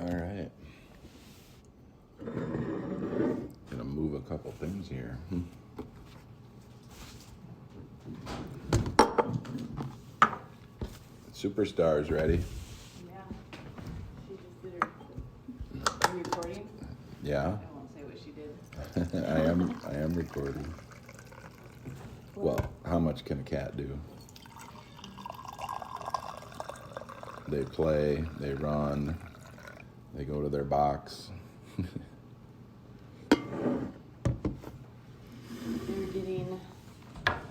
All right. Gonna move a couple things here. Superstar's ready. Yeah. She just did her. Are you recording? Yeah. I won't say what she did. I am recording. Well, how much can a cat do? They play, they run, they go to their box. They're getting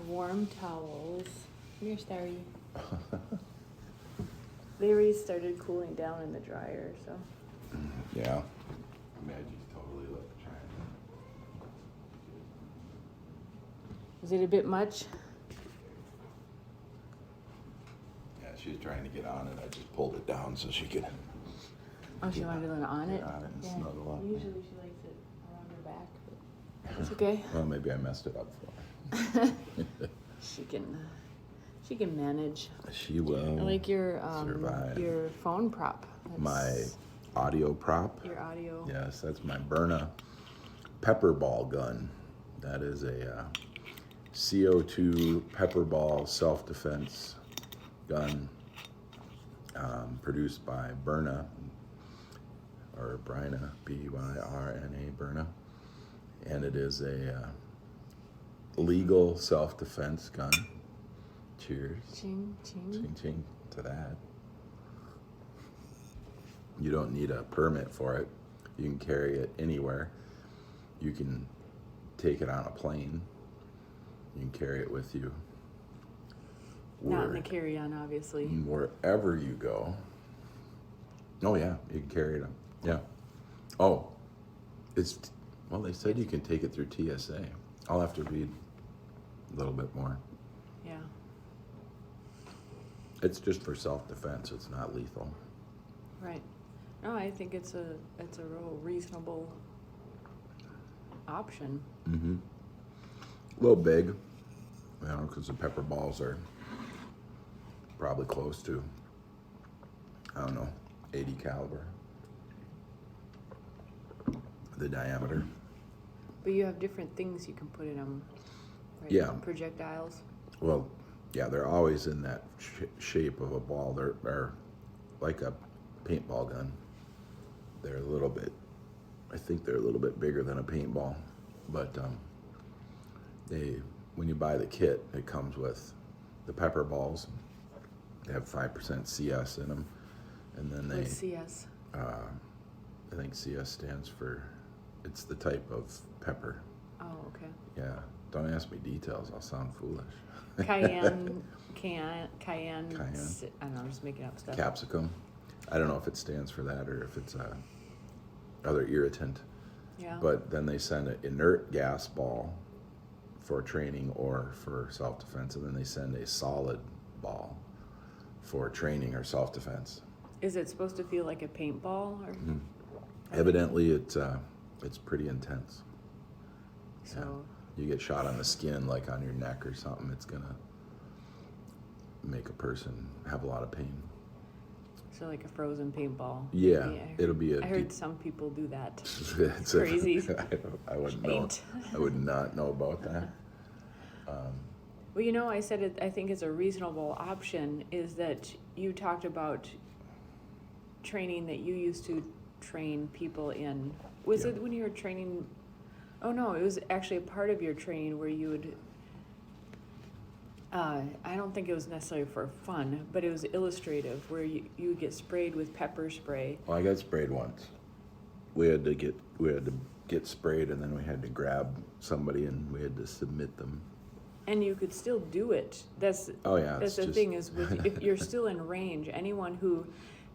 warm towels. Come here, Starry. They already started cooling down in the dryer, so. Yeah. Maggie's totally trying. Is it a bit much? Yeah, she's trying to get on it. I just pulled it down so she could. Oh, she wanted to let on it? Get on it and snuggle up. Usually she likes it around her back, but it's okay. Well, maybe I messed it up for her. She can manage. She will. I like your survive. your phone prop. My audio prop. Your audio. Yes, that's my Byrna pepper ball gun. That is a CO2 pepper ball self-defense gun produced by Byrna, or Bryna, B-Y-R-N-A, Byrna. And it is a legal self-defense gun. Cheers. Ching, ching. Ching, ching to that. You don't need a permit for it. You can carry it anywhere. You can take it on a plane. You can carry it with you. Not in the carry-on, obviously. Wherever you go. Oh yeah, you can carry it. Yeah. Oh, well, they said you can take it through TSA. I'll have to read a little bit more. Yeah. It's just for self-defense. It's not lethal. Right. No, I think it's a real reasonable option. Mm-hmm. A little big, because the pepper balls are probably close to, 80 caliber, the diameter. But you have different things you can put in them, right? Yeah. Projectiles. Well, yeah, they're always in that shape of a ball. They're like a paintball gun. They're I think they're a little bit bigger than a paintball, but when you buy the kit, it comes with the pepper balls. They have 5% CS in them, and then What's CS? I think CS stands for, it's the type of pepper. Oh, okay. Yeah, don't ask me details. I'll sound foolish. Cayenne. Cayenne. I don't know. I'm just making up stuff. Capsicum. I don't know if it stands for that or if it's other irritant. Yeah. But then they send an inert gas ball for training or for self-defense, and then they send a solid ball for training or self-defense. Is it supposed to feel like a paintball? Or? Mm-hmm. Evidently, it's pretty intense. So. Yeah. You get shot on the skin, like on your neck or something, it's gonna make a person have a lot of pain. So like a frozen paintball. Yeah, it'll be I heard some people do that. It's crazy. I wouldn't know. I would not know about that. Well, I said it. I think it's a reasonable option. Is that you talked about training that you used to train people in? Was it when you were training? Oh no, it was actually a part of your training where you would. I don't think it was necessarily for fun, but it was illustrative, where you would get sprayed with pepper spray. Well, I got sprayed once. We had to get sprayed, and then we had to grab somebody, and we had to submit them. And you could still do it. That's the thing is, if you're still in range, anyone who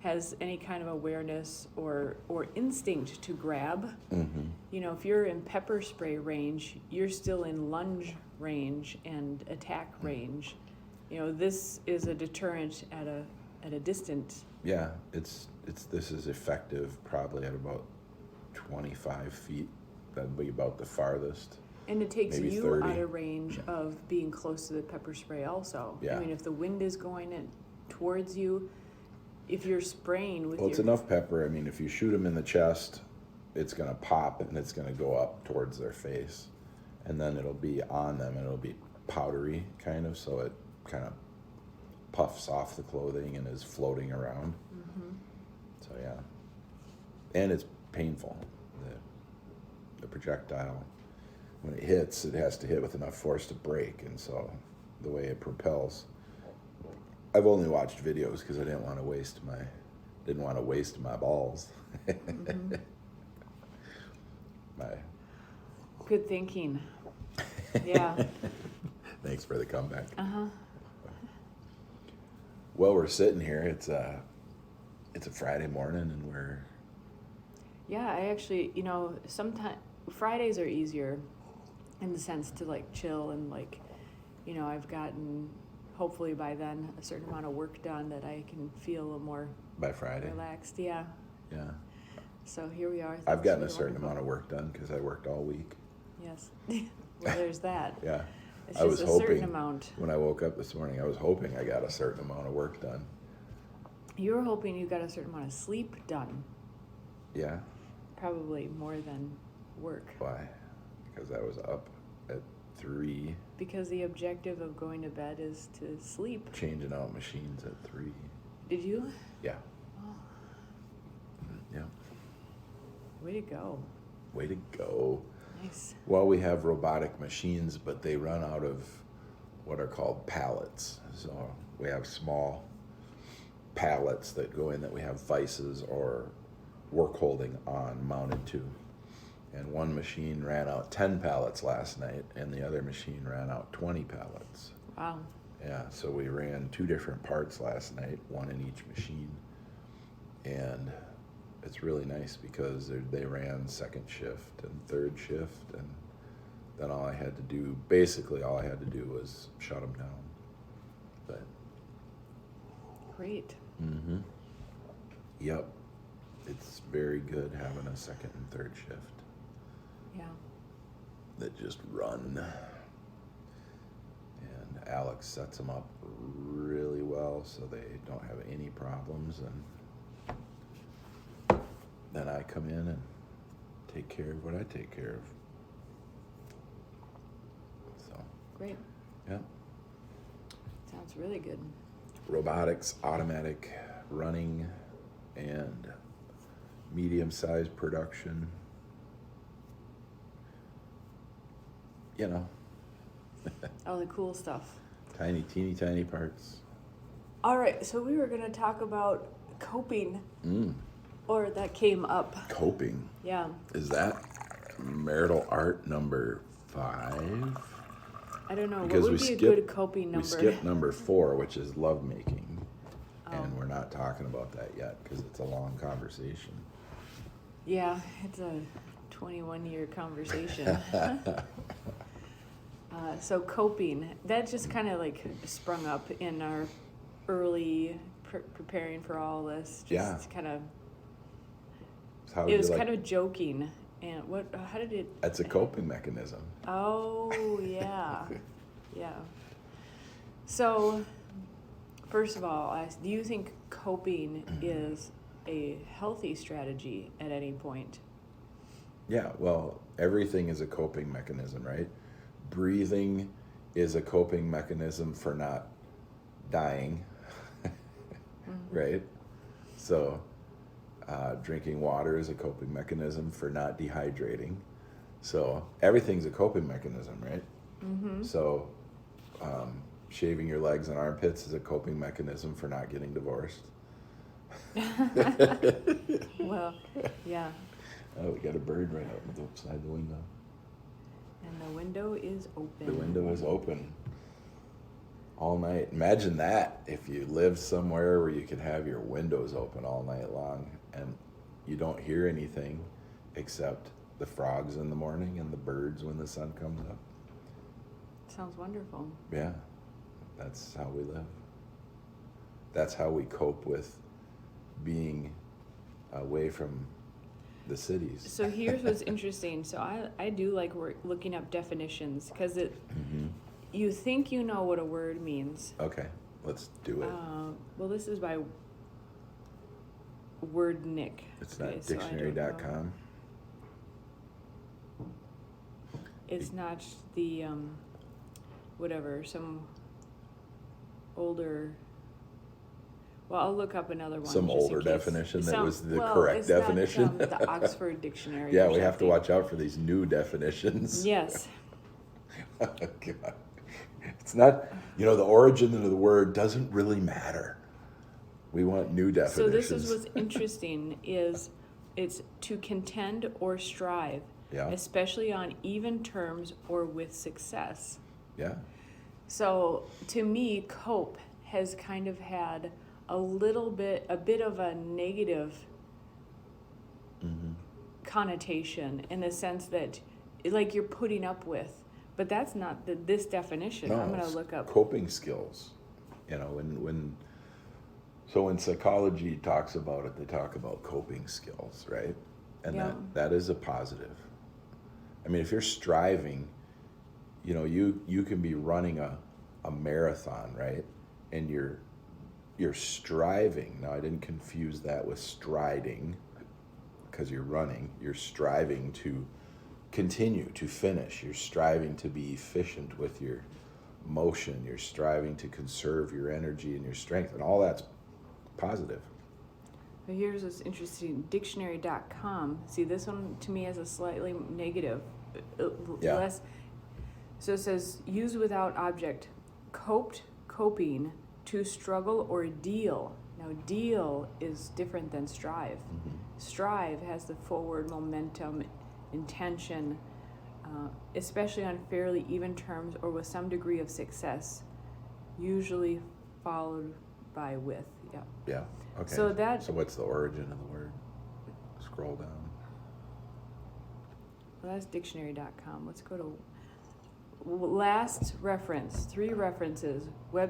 has any kind of awareness or instinct to grab, mm-hmm. If you're in pepper spray range, you're still in lunge range and attack range. This is a deterrent at a distance. Yeah, this is effective probably at about 25 feet. That'd be about the farthest. And it takes Maybe you 30. out of range of being close to the pepper spray also. Yeah. I mean, if the wind is going towards you, if you're spraying with Well, it's your, enough pepper. I mean, if you shoot them in the chest, it's going to pop and it's going to go up towards their face. And then it'll be on them and it'll be powdery kind of, so it kind of puffs off the clothing and is floating around. Mhm. So, yeah. And it's painful. The projectile, when it hits, it has to hit with enough force to break. And so the way it propels, I've only watched videos because I didn't want to waste my balls. Mhm. My Good thinking. Yeah. Thanks for the comeback. Uh-huh. Well, we're sitting here. It's a Friday morning, and we're Yeah, I actually, sometimes Fridays are easier in the sense to like chill and like, I've gotten hopefully by then a certain amount of work done that I can feel a little more by Friday. relaxed. Yeah. Yeah, So here we are. I've gotten a That's certain wonderful. amount of work done because I worked all week. Yes. Well, there's that. Yeah, It's I was just a certain hoping amount. when I woke up this morning. I was hoping I got a certain amount of work done. You were hoping you got a certain amount of sleep done. Yeah, Probably more than work. why? Because I was up at 3, Because the objective of going to bed is to sleep. changing out machines at 3. Did you? Yeah, Oh, yeah. way to go. Way to go. Nice. Well, we have robotic machines, but they run out of what are called pallets. So we have small pallets that go in that we have vices or work holding on mounted to. And one machine ran out 10 pallets last night, and the other machine ran out 20 pallets. Wow. Yeah, so we ran 2 different parts last night, one in each machine. And it's really nice because they ran second shift and third shift, and then all I had to do was shut them down. But Great. Yep, it's very good having a second and third shift Yeah. that just run. And Alex sets them up really well so they don't have any problems, and then I come in and take care of what I take care of. So, Great. yeah. Sounds really good. Robotics, automatic running, and medium-sized production. All the cool stuff. Tiny, teeny, tiny parts. All right, so we were going to talk about coping, or that came up. Coping. Yeah. Is that marital art number 5? I don't know. Because what would be a good coping number? We skipped number 4, which is lovemaking. Oh. And we're not talking about that yet because it's a long conversation. Yeah, it's a 21-year conversation. So coping, that just kind of like sprung up in our early preparing for all this. Just Yeah. kind of. How It do was you kind of joking, and how did it? It's a coping mechanism. Oh yeah, yeah. So, first of all, do you think coping is a healthy strategy at any point? Yeah, well, everything is a coping mechanism, right? Breathing is a coping mechanism for not dying, right? So, drinking water is a coping mechanism for not dehydrating. So, everything's a coping mechanism, right? Mm-hmm. So, shaving your legs and armpits is a coping mechanism for not getting divorced. Well, yeah. Oh, we got a bird right outside the window. And the window is open. The window is open all night. Imagine that if you lived somewhere where you could have your windows open all night long and you don't hear anything except the frogs in the morning and the birds when the sun comes up. Sounds wonderful. Yeah, that's how we live. That's how we cope with being away from the cities. So here's what's interesting. So I do like looking up definitions because you think you know what a word means. Okay, let's do it. Well, this is by wordnik. It's Okay, not so I don't know. dictionary.com. It's not the, whatever, some older, well, I'll look up another one. Some just in older case. definition that was the Well, correct it's definition. Not, the Oxford Dictionary. Yeah, or we have to something. watch out for these new definitions. Yes. Oh, God. It's not, the origin of the word doesn't really matter. We want new definitions. So this is what's interesting is it's to contend or strive, Yeah. especially on even terms or with success. Yeah. So to me, cope has kind of had a bit of a negative Mm-hmm. connotation in the sense that like you're putting up with, but that's not this definition. No, I'm going to it's look up. coping skills. When psychology talks about it, they talk about coping skills, right? And Yeah. that is a positive. I mean, if you're striving, you can be running a marathon, right? And you're striving. Now, I didn't confuse that with striding because you're running. You're striving to continue, to finish. You're striving to be efficient with your motion. You're striving to conserve your energy and your strength, and all that's positive. But here's what's interesting. Dictionary.com. See, this one to me has a slightly negative. Yeah. Less. So it says, use without object. Coped, coping, to struggle or deal. Now, deal is different than strive. Mm-hmm. Strive has the forward momentum, intention, especially on fairly even terms or with some degree of success, usually followed by with. Yeah. Yeah. Okay. So what's the origin of the word? Scroll down. Well, that's dictionary.com. Let's go to last reference, 3 references,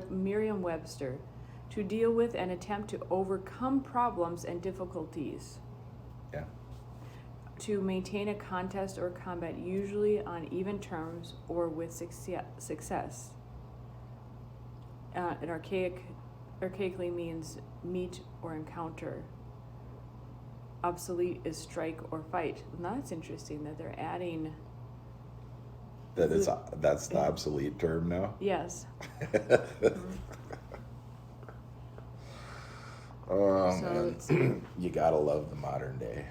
Merriam-Webster, to deal with and attempt to overcome problems and difficulties. Yeah. To maintain a contest or combat, usually on even terms or with success. An archaically means meet or encounter. Obsolete is strike or fight. Now that's interesting that they're adding. That's the obsolete term now? Yes. Oh, So man. You gotta love the modern day.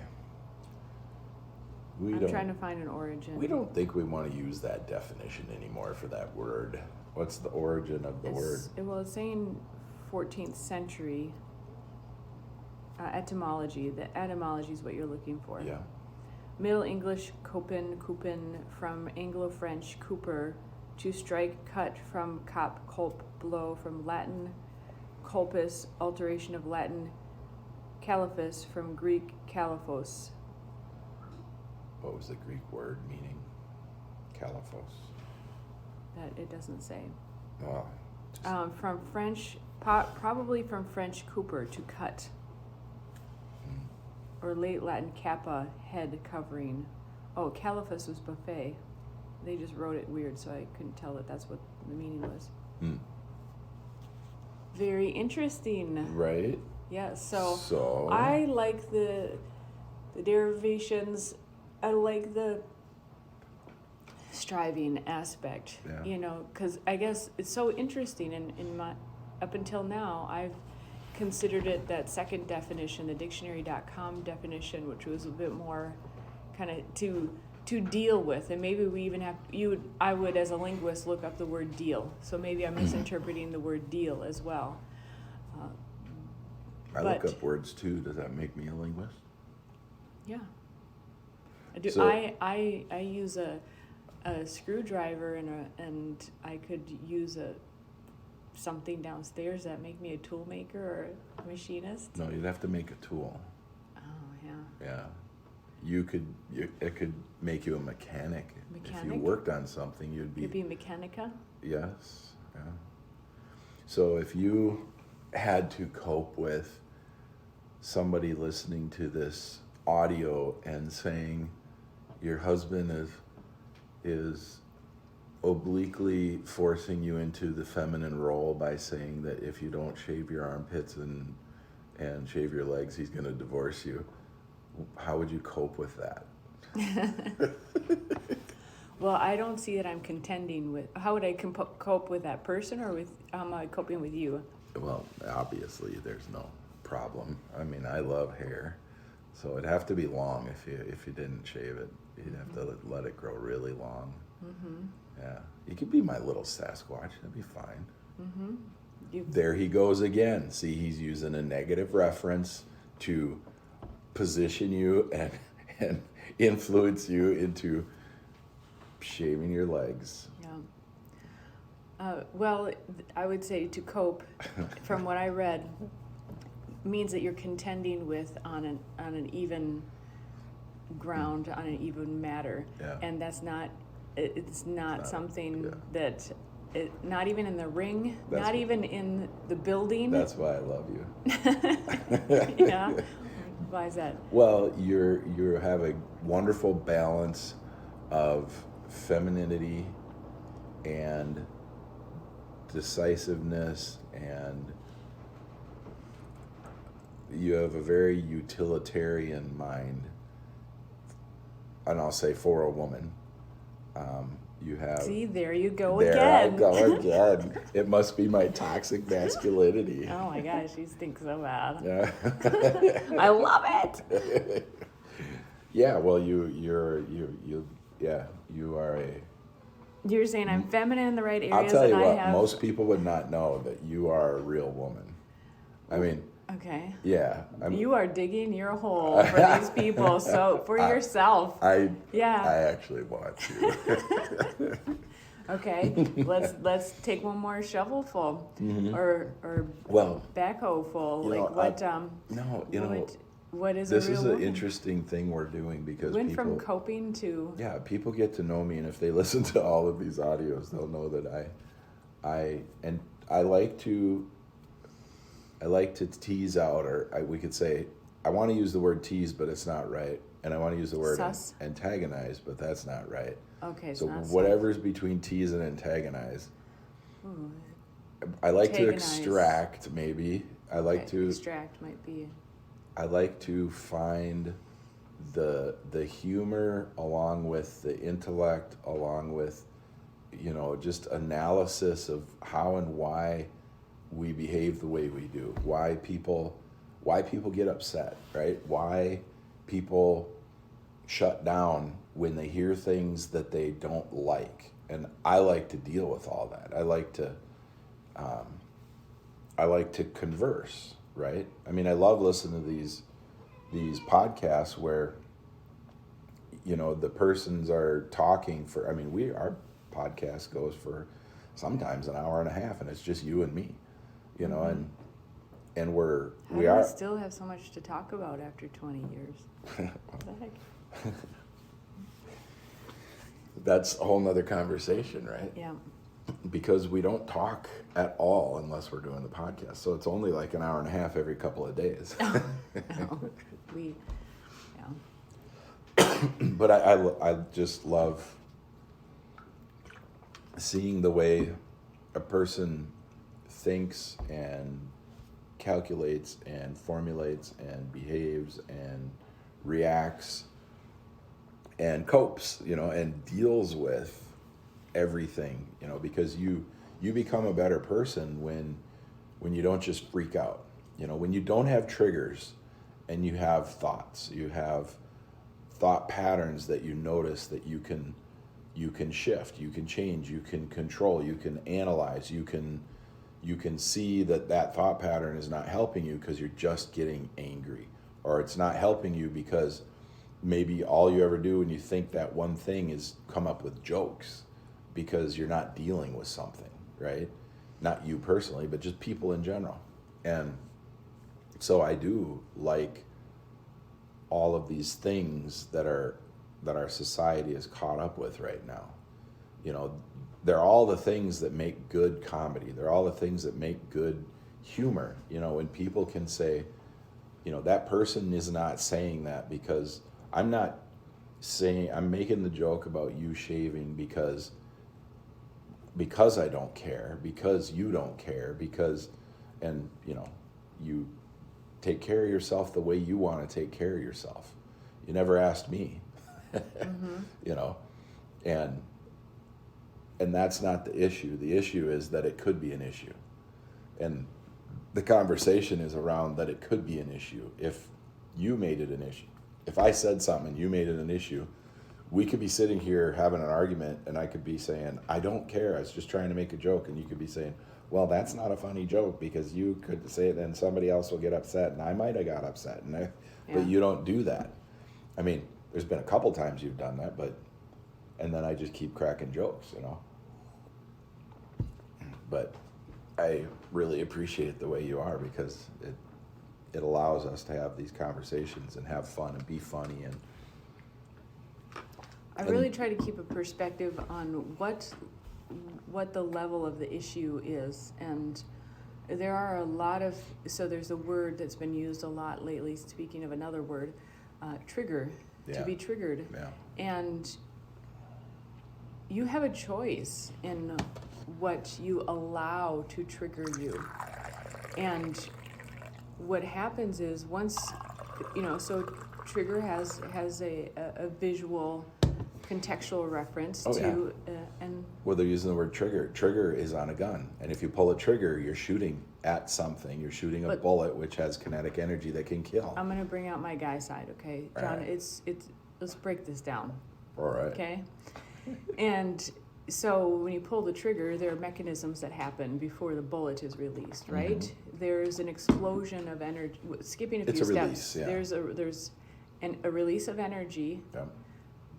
I'm trying to find an origin. We don't think we want to use that definition anymore for that word. What's the origin of the word? Well, it's saying 14th century etymology. The etymology is what you're looking for. Yeah. Middle English coupon, from Anglo-French cooper, to strike, cut, from cop, culp, blow, from Latin culpus, alteration of Latin caliphus, from Greek caliphos. What was the Greek word meaning? Caliphos. That it doesn't say. Well, From French, probably from French cooper, to cut. Or late Latin kappa, head covering. Oh, caliphus was buffet. They just wrote it weird, so I couldn't tell that that's what the meaning was. Very interesting. right? Yeah, so So I like the derivations. I like the striving aspect, Yeah. because I guess it's so interesting. In my up until now, I've considered it that second definition, the dictionary.com definition, which was a bit more kind of to deal with, and maybe we even I would as a linguist look up the word deal, so maybe I'm misinterpreting the word deal as well. I look up words too. Does that make me a linguist? Yeah, I do. So- I use a screwdriver and I could use something downstairs. That make me a tool maker or a machinist? No, you'd have to make a tool. Oh yeah. Yeah. It could make you a mechanic. If you Mechanic? worked on something, you'd be mechanica. Yes. Yeah. So if you had to cope with somebody listening to this audio and saying your husband is obliquely forcing you into the feminine role by saying that if you don't shave your armpits and and shave your legs, he's going to divorce you. How would you cope with that? Well, I don't see that I'm contending with. How would I cope with that person, or with how am I coping with you? Well, obviously, there's no problem. I mean, I love hair, so it'd have to be long if you didn't shave it. You'd have to let it grow really long. Mm-hmm. Yeah, you could be my little Sasquatch. That'd be fine. Mm-hmm. There he goes again. See, he's using a negative reference to position you and influence you into shaving your legs. Yeah. Well, I would say to cope, from what I read, means that you're contending with on an even ground, on an even matter, and that's not. It's not something that. Not even in the ring, not even in the building. That's why I love you. Yeah. Why is that? Well, you have a wonderful balance of femininity and decisiveness, and you have a very utilitarian mind, and I'll say for a woman. You have. See, there you go there again. I go again. It must be my toxic masculinity. Oh my gosh, you stink so bad. Yeah. I love it. Yeah, well, you are a. You're saying I'm feminine in the right areas. I'll tell you and what, I have... most people would not know that you are a real woman. I mean. Okay. Yeah. You are digging your hole for these people, so for yourself. I Yeah. actually want to. Okay, let's take one more shovelful, or backhoe full. Like what? What is this a real is an woman? Interesting thing we're doing, because Went people, from coping to people get to know me, and if they listen to all of these audios, they'll know that I like to tease out, or we could say, I want to use the word tease, but it's not right, and I want to use the word antagonize, but that's not right. Okay, so whatever's between tease and antagonize. I like to extract, maybe. I like to extract might be. I like to find the humor along with the intellect, along with, just analysis of how and why we behave the way we do, why people get upset, right? Why people shut down when they hear things that they don't like. And I like to deal with all that. I like to converse, right? I mean, I love listening to these podcasts where, the persons are talking for, our podcast goes for sometimes an hour and a half, and it's just you and me, and we are still have so much to talk about after 20 years. What the heck? That's a whole nother conversation, right? Yeah. Because we don't talk at all unless we're doing the podcast. So it's only like an hour and a half every couple of days. But I just love seeing the way a person thinks and calculates and formulates and behaves and reacts and copes, and deals with everything, because you become a better person when you don't just freak out, when you don't have triggers and you have thoughts, you have thought patterns that you notice that you can shift, you can change, you can control, you can analyze, you can see that thought pattern is not helping you because you're just getting angry, or it's not helping you because maybe all you ever do when you think that one thing is come up with jokes because you're not dealing with something, right? Not you personally, but just people in general. And so I do like all of these things that our society is caught up with right now. They're all the things that make good comedy. They're all the things that make good humor. When people can say, that person is not saying that because I'm making the joke about you shaving because I don't care, because you don't care, and you take care of yourself the way you want to take care of yourself. You never asked me, you know, and that's not the issue. The issue is that it could be an issue. And the conversation is around that it could be an issue if you made it an issue. If I said something and you made it an issue, we could be sitting here having an argument and I could be saying, I don't care, I was just trying to make a joke. And you could be saying, well, that's not a funny joke because you could say it and somebody else will get upset and I might have got upset. But you don't do that. I mean, there's been a couple times you've done that, and then I just keep cracking jokes, you know. But I really appreciate the way you are because it allows us to have these conversations and have fun and be funny. And I really try to keep a perspective on what the level of the issue is. And there are a lot of, so there's a word that's been used a lot lately, speaking of another word, trigger, to be triggered. Yeah. And you have a choice in what you allow to trigger you. And what happens is once, you know, so trigger has a visual contextual reference to and well, they're using the word trigger. Trigger is on a gun, and if you pull a trigger, you're shooting at something. You're shooting a bullet which has kinetic energy that can kill. I'm going to bring out my guy side, okay, John? Right. It's let's break this down. All right. Okay. And so when you pull the trigger, there are mechanisms that happen before the bullet is released, right? Mm-hmm. There's an explosion of energy. Skipping a few steps, release, yeah. There's a release of energy. Yep.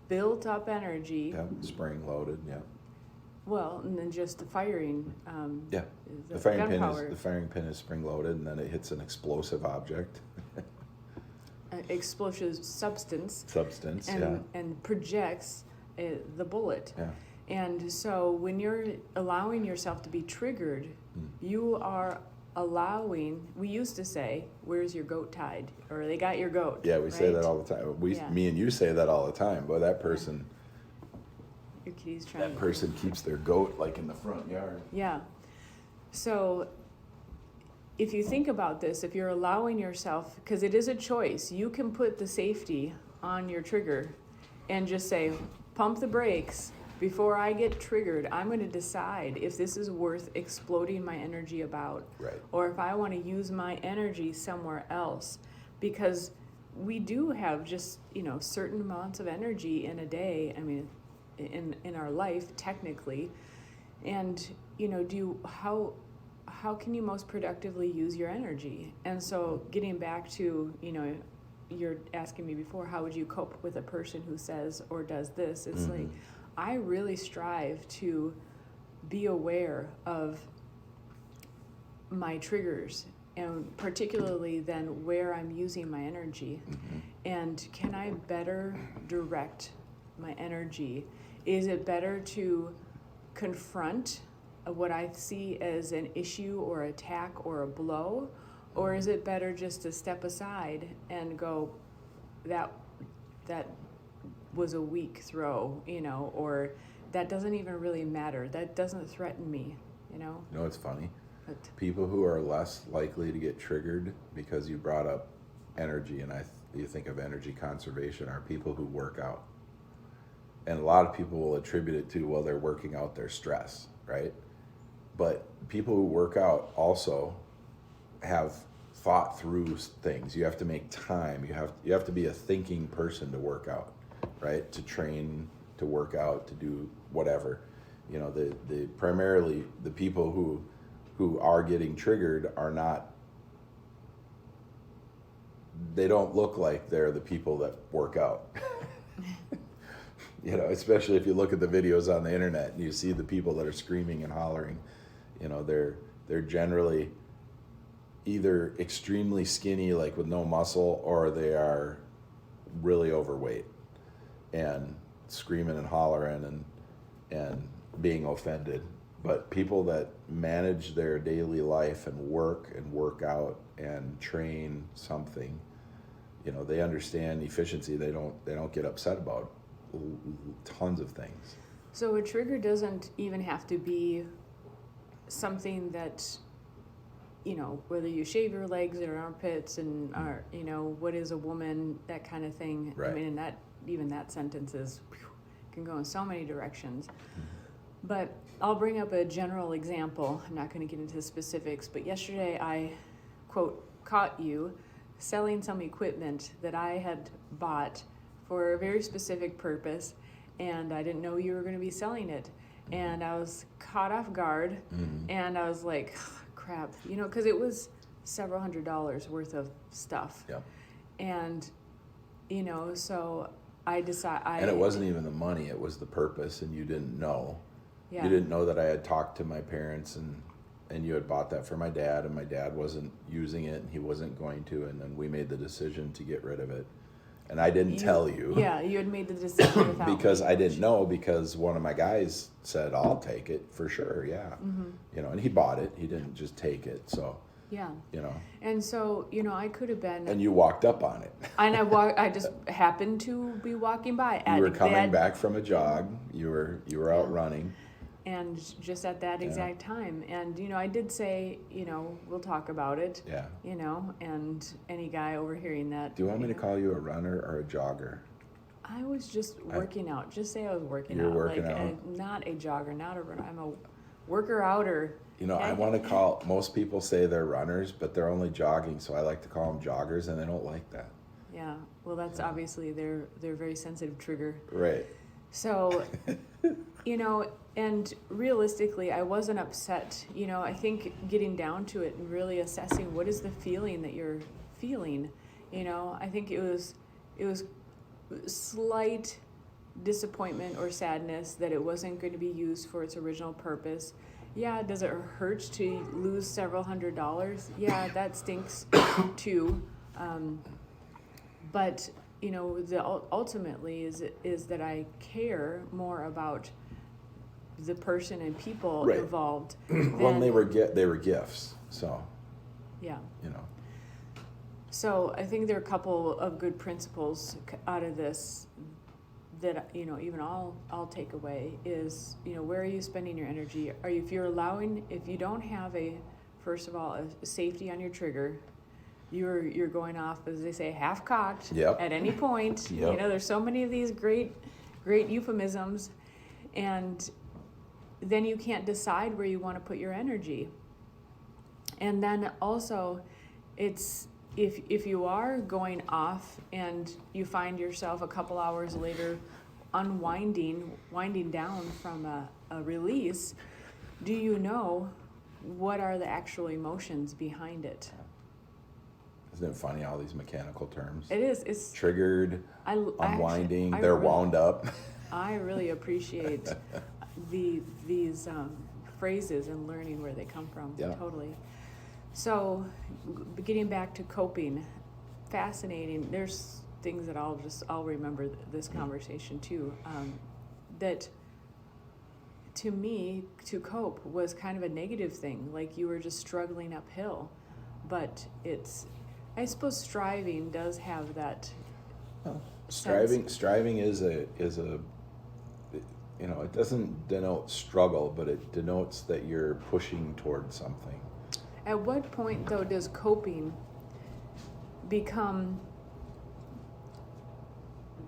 Built up energy. Yep. Spring loaded. Yeah. Well, and then just the firing. The firing pin is spring loaded, and then it hits an explosive object. Explosive substance. And projects the bullet. Yeah. And so when you're allowing yourself to be triggered, you are allowing, we used to say, where's your goat tied? Or they got your goat. Yeah, we say that all the time. Me and you say that all the time. Boy, that person, your kitty's trying keeps their goat like in the front yard. Yeah. So if you think about this, if you're allowing yourself, because it is a choice, you can put the safety on your trigger and just say, pump the brakes. Before I get triggered, I'm going to decide if this is worth exploding my energy about, right, or if I want to use my energy somewhere else, because we do have just, you know, certain amounts of energy in a day. I mean, in our life, technically, and you know, how can you most productively use your energy? And so, getting back to, you know, you're asking me before, how would you cope with a person who says or does this? It's like, I really strive to be aware of my triggers, and particularly then where I'm using my energy. And can I better direct my energy? Is it better to confront what I see as an issue or attack or a blow? Or is it better just to step aside and go, that was a weak throw, you know, or that doesn't even really matter. That doesn't threaten me, you know? You know what's funny? People who are less likely to get triggered because you brought up energy, and you think of energy conservation, are people who work out. And a lot of people will attribute it to, well, they're working out their stress, right? But people who work out also have thought through things. You have to make time. You have to be a thinking person to work out, right? To train, to work out, to do whatever. You know, the primarily the people who are getting triggered are not, they don't look like they're the people that work out. You know, especially if you look at the videos on the internet and you see the people that are screaming and hollering, you know, they're generally either extremely skinny, like with no muscle, or they are really overweight and screaming and hollering and being offended. But people that manage their daily life and work out and train something, you know, they understand efficiency. They don't get upset about tons of things. So a trigger doesn't even have to be something that whether you shave your legs or armpits and are, what is a woman, that kind of thing. Right. I mean, and that sentence can go in so many directions. But I'll bring up a general example. I'm not going to get into specifics, but yesterday I, quote, caught you selling some equipment that I had bought for a very specific purpose, and I didn't know you were going to be selling it. And I was caught off guard, and I was like, crap, because it was several $100s worth of stuff. Yep. And, so I decided... And it wasn't even the money, it was the purpose, and you didn't know. Yeah. You didn't know that I had talked to my parents, and you had bought that for my dad, and my dad wasn't using it, and he wasn't going to, and then we made the decision to get rid of it. And I didn't tell you. Yeah, you had made the decision without because me. I didn't know, because one of my guys said, I'll take it for sure, yeah. And he bought it. He didn't just take it, so, Yeah. you know. And so, I could have been... And you walked up on it. And I just happened to be walking by. You were coming back from a jog. You were out running. And just at that exact time. And, I did say, we'll talk about it. Yeah. And any guy overhearing that... Do you want me to call you a runner or a jogger? I was just working out. Just say I was working You were out. working out. I'm not a jogger, not a runner. I'm a worker-outer. I want to call... Most people say they're runners, but they're only jogging, so I like to call them joggers, and they don't like that. Yeah. Well, that's obviously their very sensitive trigger. Right. So, and realistically, I wasn't upset. I think getting down to it and really assessing what is the feeling that you're feeling, I think it was slight disappointment or sadness that it wasn't going to be used for its original purpose. Yeah, does it hurt to lose several $100s? Yeah, that stinks too. But ultimately is that I care more about the person and people Right. involved. Well, they were gifts, so Yeah. you know. So I think there are a couple of good principles out of this that even I'll take away is where are you spending your energy? If you don't have first of all a safety on your trigger, you're going off, as they say, half cocked. Yep. At any point. Yep. There's so many of these great euphemisms, and then you can't decide where you want to put your energy. And then also, it's if you are going off and you find yourself a couple hours later winding down from a release, do you know what are the actual emotions behind it? Isn't it funny, all these mechanical terms? It is. It's triggered, unwinding, actually, they're wound up. I really appreciate these phrases and learning where they come from. Yeah. Totally. So, getting back to coping, fascinating. There's things that I'll remember this conversation too. That to me, to cope was kind of a negative thing. Like you were just struggling uphill, but I suppose striving does have that. Striving is a it doesn't denote struggle, but it denotes that you're pushing towards something. At what point though does coping become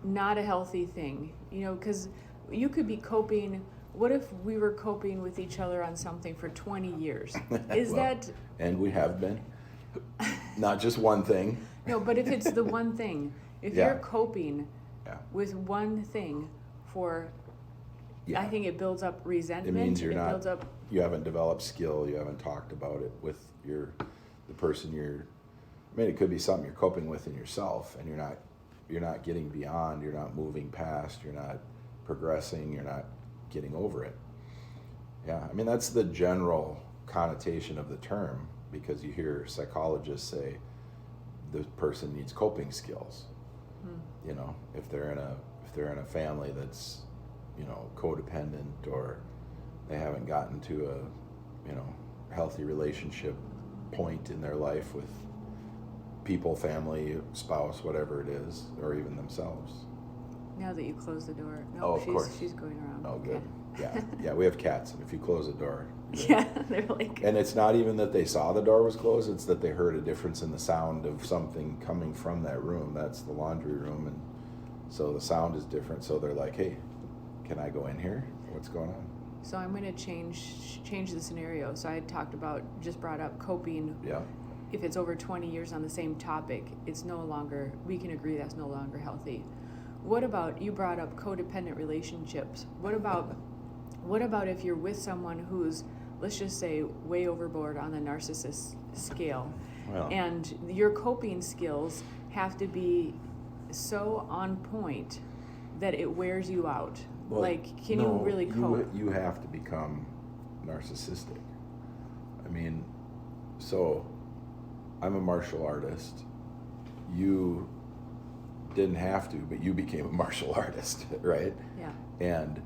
not a healthy thing? Because you could be coping. What if we were coping with each other on something for 20 years? Is that... And we have been. Not just one thing. No, but if it's the one thing, if Yeah. you're coping Yeah. with one thing for... Yeah. I think it builds up resentment. It means builds up... you haven't developed skill, you haven't talked about it with the person it could be something you're coping with in yourself, and you're not getting beyond, you're not moving past, you're not progressing, you're not getting over it. Yeah, that's the general connotation of the term, because you hear psychologists say the person needs coping skills. If they're in a family that's codependent, or they haven't gotten to a healthy relationship point in their life with people, family, spouse, whatever it is, or even themselves. Now that you close the door. No, Oh, of course. She's going around. Oh, good. Okay. Yeah, we have cats, and if you close the door, Yeah, they're like. And it's not even that they saw the door was closed, it's that they heard a difference in the sound of something coming from that room. That's the laundry room, and so the sound is different. So they're like, hey, can I go in here? What's going on? So I'm going to change the scenario. So I had just brought up coping. Yeah. If it's over 20 years on the same topic, it's no longer, we can agree that's no longer healthy. What about, you brought up codependent relationships. What about if you're with someone who's, let's just say, way overboard on the narcissist scale, Well, and your coping skills have to be so on point that it wears you out? well, Like, can no, you really cope? You have to become narcissistic. I mean, so I'm a martial artist. You didn't have to, but you became a martial artist, right? Yeah. And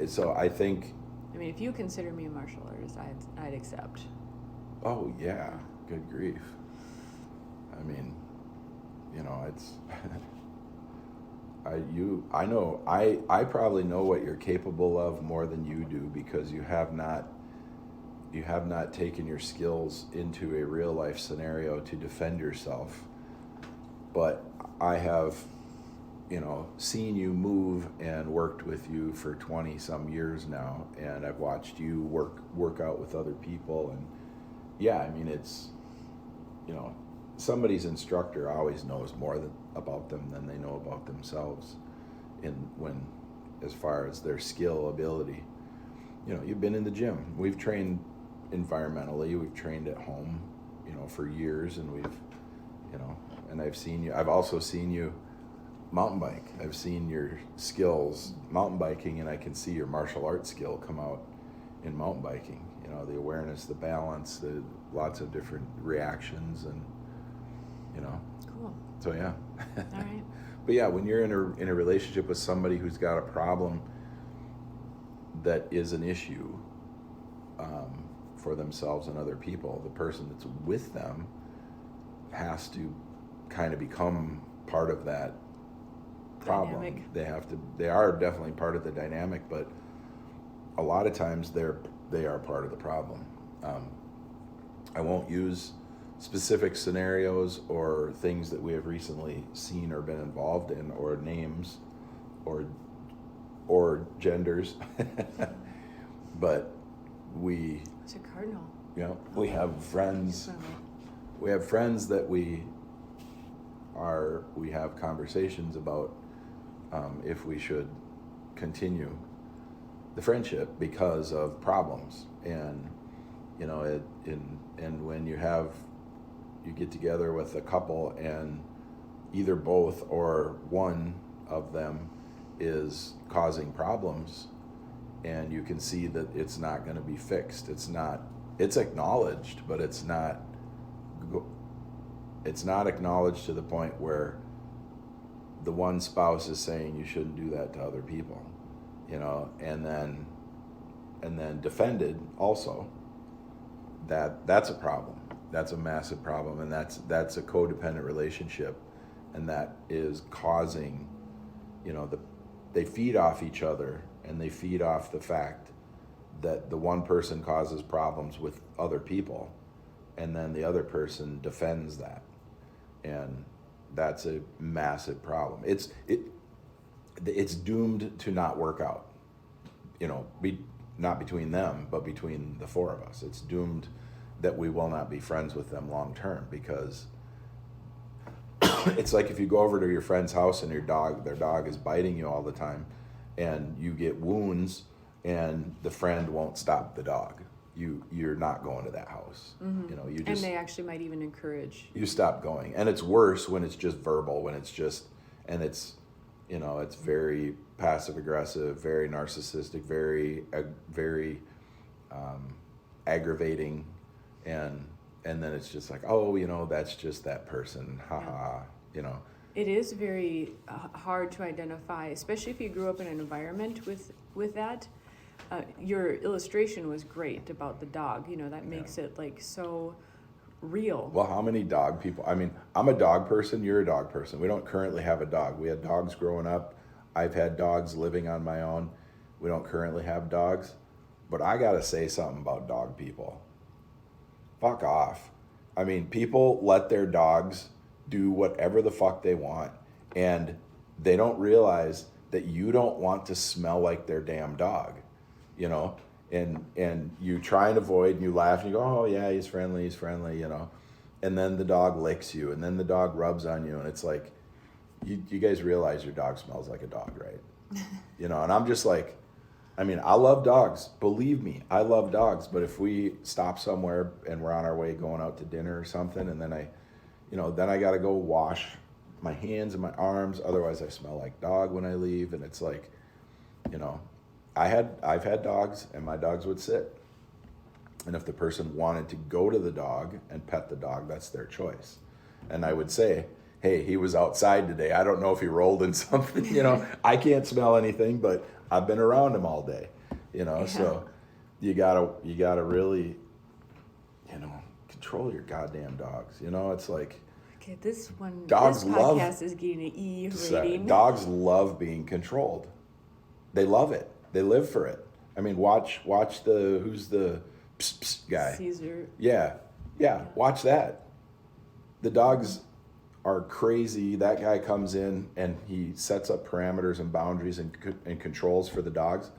so I think, I mean, if you consider me a martial artist, I'd accept. oh yeah, good grief. I mean, it's I probably know what you're capable of more than you do, because you have not taken your skills into a real life scenario to defend yourself. But I have, seen you move and worked with you for 20 some years now, and I've watched you work out with other people, and yeah, I mean, it's, somebody's instructor always knows more about them than they know about themselves, as far as their skill ability. You've been in the gym. We've trained environmentally. We've trained at home, for years, and and I've also seen you mountain bike. I've seen your skills mountain biking, and I can see your martial arts skill come out in mountain biking. The awareness, the balance, the lots of different reactions, and Cool. so yeah. All right. But yeah, when you're in a relationship with somebody who's got a problem that is an issue for themselves and other people, the person that's with them has to kind of become part of that problem. Dynamic. They are definitely part of the dynamic, but a lot of times they are part of the problem. I won't use specific scenarios or things that we have recently seen or been involved in, or names or genders, but It's a cardinal. we have friends. We have friends that we have conversations about if we should continue the friendship because of problems, and and when you get together with a couple and either both or one of them is causing problems, and you can see that it's not going to be fixed. It's acknowledged, but it's not acknowledged to the point where the one spouse is saying you shouldn't do that to other people, and then defended also. That's a problem. That's a massive problem, and that's a codependent relationship, and that is causing, they feed off each other, and they feed off the fact that the one person causes problems with other people, and then the other person defends that, and that's a massive problem. It's doomed to not work out, not between them, but between the four of us. It's doomed that we will not be friends with them long term, because it's like if you go over to your friend's house and their dog is biting you all the time, and you get wounds, and the friend won't stop the dog. You're not going to that house. Mm-hmm. You just, and they actually might even encourage. You stop going, and it's worse when it's just verbal. When it's just, and it's very passive aggressive, very narcissistic, very aggravating, and then it's just like, oh, that's just that person, haha, It is very hard to identify, especially if you grew up in an environment with that. Your illustration was great about the dog. That makes it like so real. Well, how many dog people? I mean, I'm a dog person. You're a dog person. We don't currently have a dog. We had dogs growing up. I've had dogs living on my own. We don't currently have dogs. But I gotta say something about dog people. Fuck off. I mean, people let their dogs do whatever the fuck they want, and they don't realize that you don't want to smell like their damn dog, you know? And you try and avoid, and you laugh, and you go, oh yeah, he's friendly, you know? And then the dog licks you, and then the dog rubs on you, and it's like, you guys realize your dog smells like a dog, right? You know, and I'm just like, I mean, I love dogs. Believe me, I love dogs. But if we stop somewhere and we're on our way going out to dinner or something, and then I got to go wash my hands and my arms. Otherwise, I smell like dog when I leave. And it's like, you know, I've had dogs, and my dogs would sit. And if the person wanted to go to the dog and pet the dog, that's their choice. And I would say, hey, he was outside today. I don't know if he rolled in something, you know. I can't smell anything, but I've been around him all day, you know. Yeah. So you gotta really, you know, control your goddamn dogs. You know, it's like, okay, this podcast is getting an E rating. Dogs love being controlled. They love it. They live for it. I mean, watch who's the psst, psst guy? Caesar. Yeah, watch that. The dogs are crazy. That guy comes in and he sets up parameters and boundaries and controls for the dogs,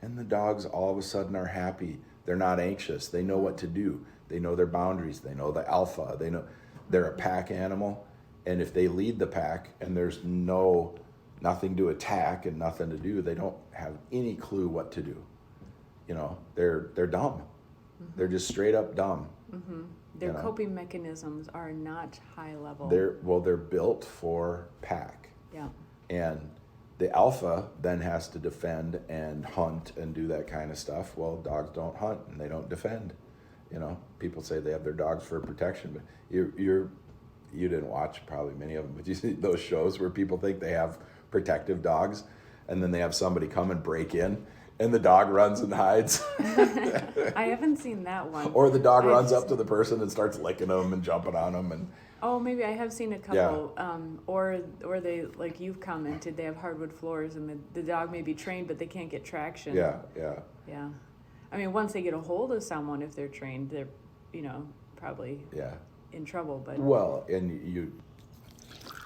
and the dogs all of a sudden are happy. They're not anxious. They know what to do. They know their boundaries. They know the alpha. They know they're a pack animal, and if they lead the pack and there's nothing to attack and nothing to do, they don't have any clue what to do. You know, they're dumb. Mm-hmm. They're just straight up dumb. Mm-hmm. Their coping mechanisms are not high level. They're built for pack. Yeah. And the alpha then has to defend and hunt and do that kind of stuff. Well, dogs don't hunt and they don't defend. You know, people say they have their dogs for protection, but you didn't watch probably many of them, but you see those shows where people think they have protective dogs, and then they have somebody come and break in, and the dog runs and hides. I haven't seen that one. Or the dog runs up to the person and starts licking them and jumping on them. And oh, maybe I have seen a couple. Yeah. Or they, like you've commented, they have hardwood floors, and the dog may be trained, but they can't get traction. Yeah. Yeah. I mean, once they get a hold of someone, if they're trained, they're, you know, probably in trouble. But well,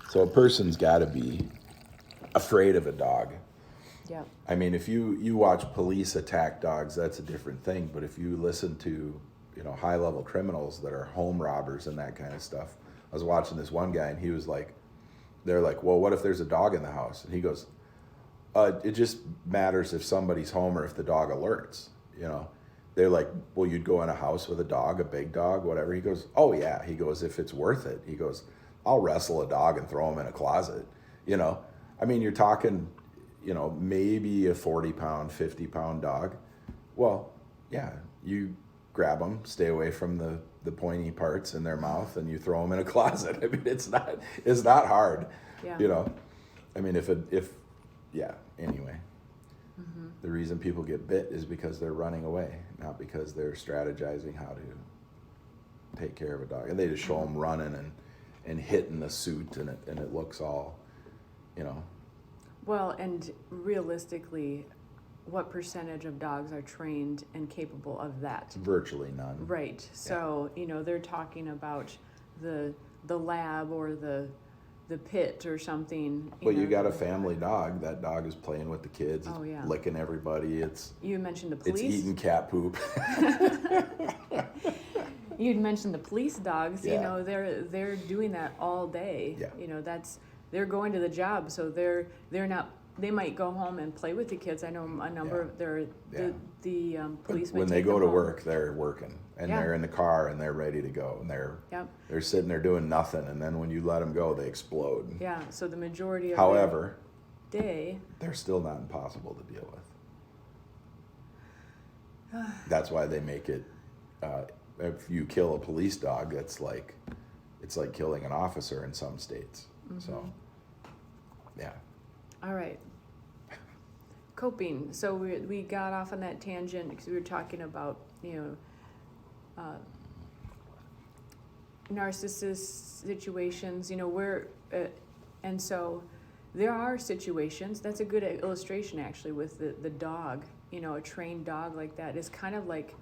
so a person's got to be afraid of a dog. Yeah. I mean, if you watch police attack dogs, that's a different thing. But if you listen to, you know, high-level criminals that are home robbers and that kind of stuff. I was watching this one guy, and he was like, they're like, well, what if there's a dog in the house? And he goes, it just matters if somebody's home or if the dog alerts, you know. They're like, well, you'd go in a house with a dog, a big dog, whatever. He goes, oh, yeah. He goes, if it's worth it. He goes, I'll wrestle a dog and throw him in a closet, you know. I mean, you're talking, you know, maybe a 40-pound, 50-pound dog. Well, yeah, you grab them, stay away from the pointy parts in their mouth, and you throw them in a closet. I mean, it's not hard, you know. I mean, anyway. Mm-hmm. The reason people get bit is because they're running away, not because they're strategizing how to take care of a dog. And they just show them running and hitting the suit, and it looks all, you know. Well, and realistically, what percentage of dogs are trained and capable of that? Virtually none. Right. So, you know, they're talking about the lab or the pit or something. But you got a family dog. That dog is playing with the kids. Oh, yeah. Licking everybody. You mentioned the police. It's eating cat poop. You'd mentioned the police dogs. Yeah. You know, they're doing that all day. Yeah. You know, they're going to the job, so they're not. They might go home and play with the kids. I know a number of the police. When they go to work, they're working, and they're in the car, and they're ready to go, and they're sitting there doing nothing, and then when you let them go, they explode. Yeah. So the majority of however, day, they're still not impossible to deal with. That's why they make it. If you kill a police dog, it's like killing an officer in some states. Mm-hmm. So, yeah. All right. Coping. So we got off on that tangent because we were talking about, you know, narcissist situations, you know, and so there are situations, that's a good illustration actually with the dog, a trained dog like that is kind of like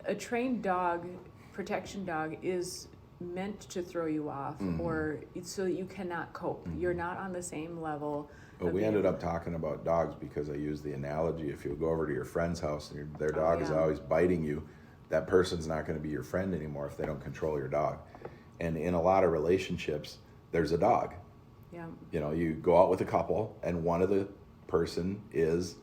a trained dog, protection dog is meant to throw you off or so you cannot cope. You're not on the same level. But we ended up talking about dogs because I used the analogy, if you go over to your friend's house and their dog is always biting you, that person's not going to be your friend anymore if they don't control your dog. And in a lot of relationships, there's a dog. Yeah. You go out with a couple and one of the person is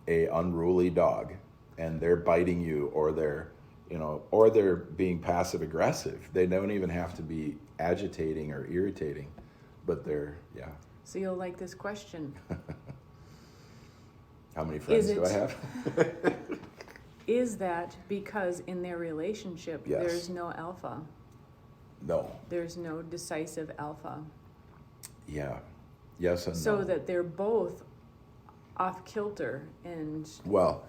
a unruly dog and they're biting you or they're being passive aggressive. They don't even have to be agitating or irritating, but they're, So you'll like this question. How many friends do I have? Is that because in their relationship, Yes. there's no alpha? No. There's no decisive alpha. Yeah. Yes and no. So that they're both off kilter and... Well,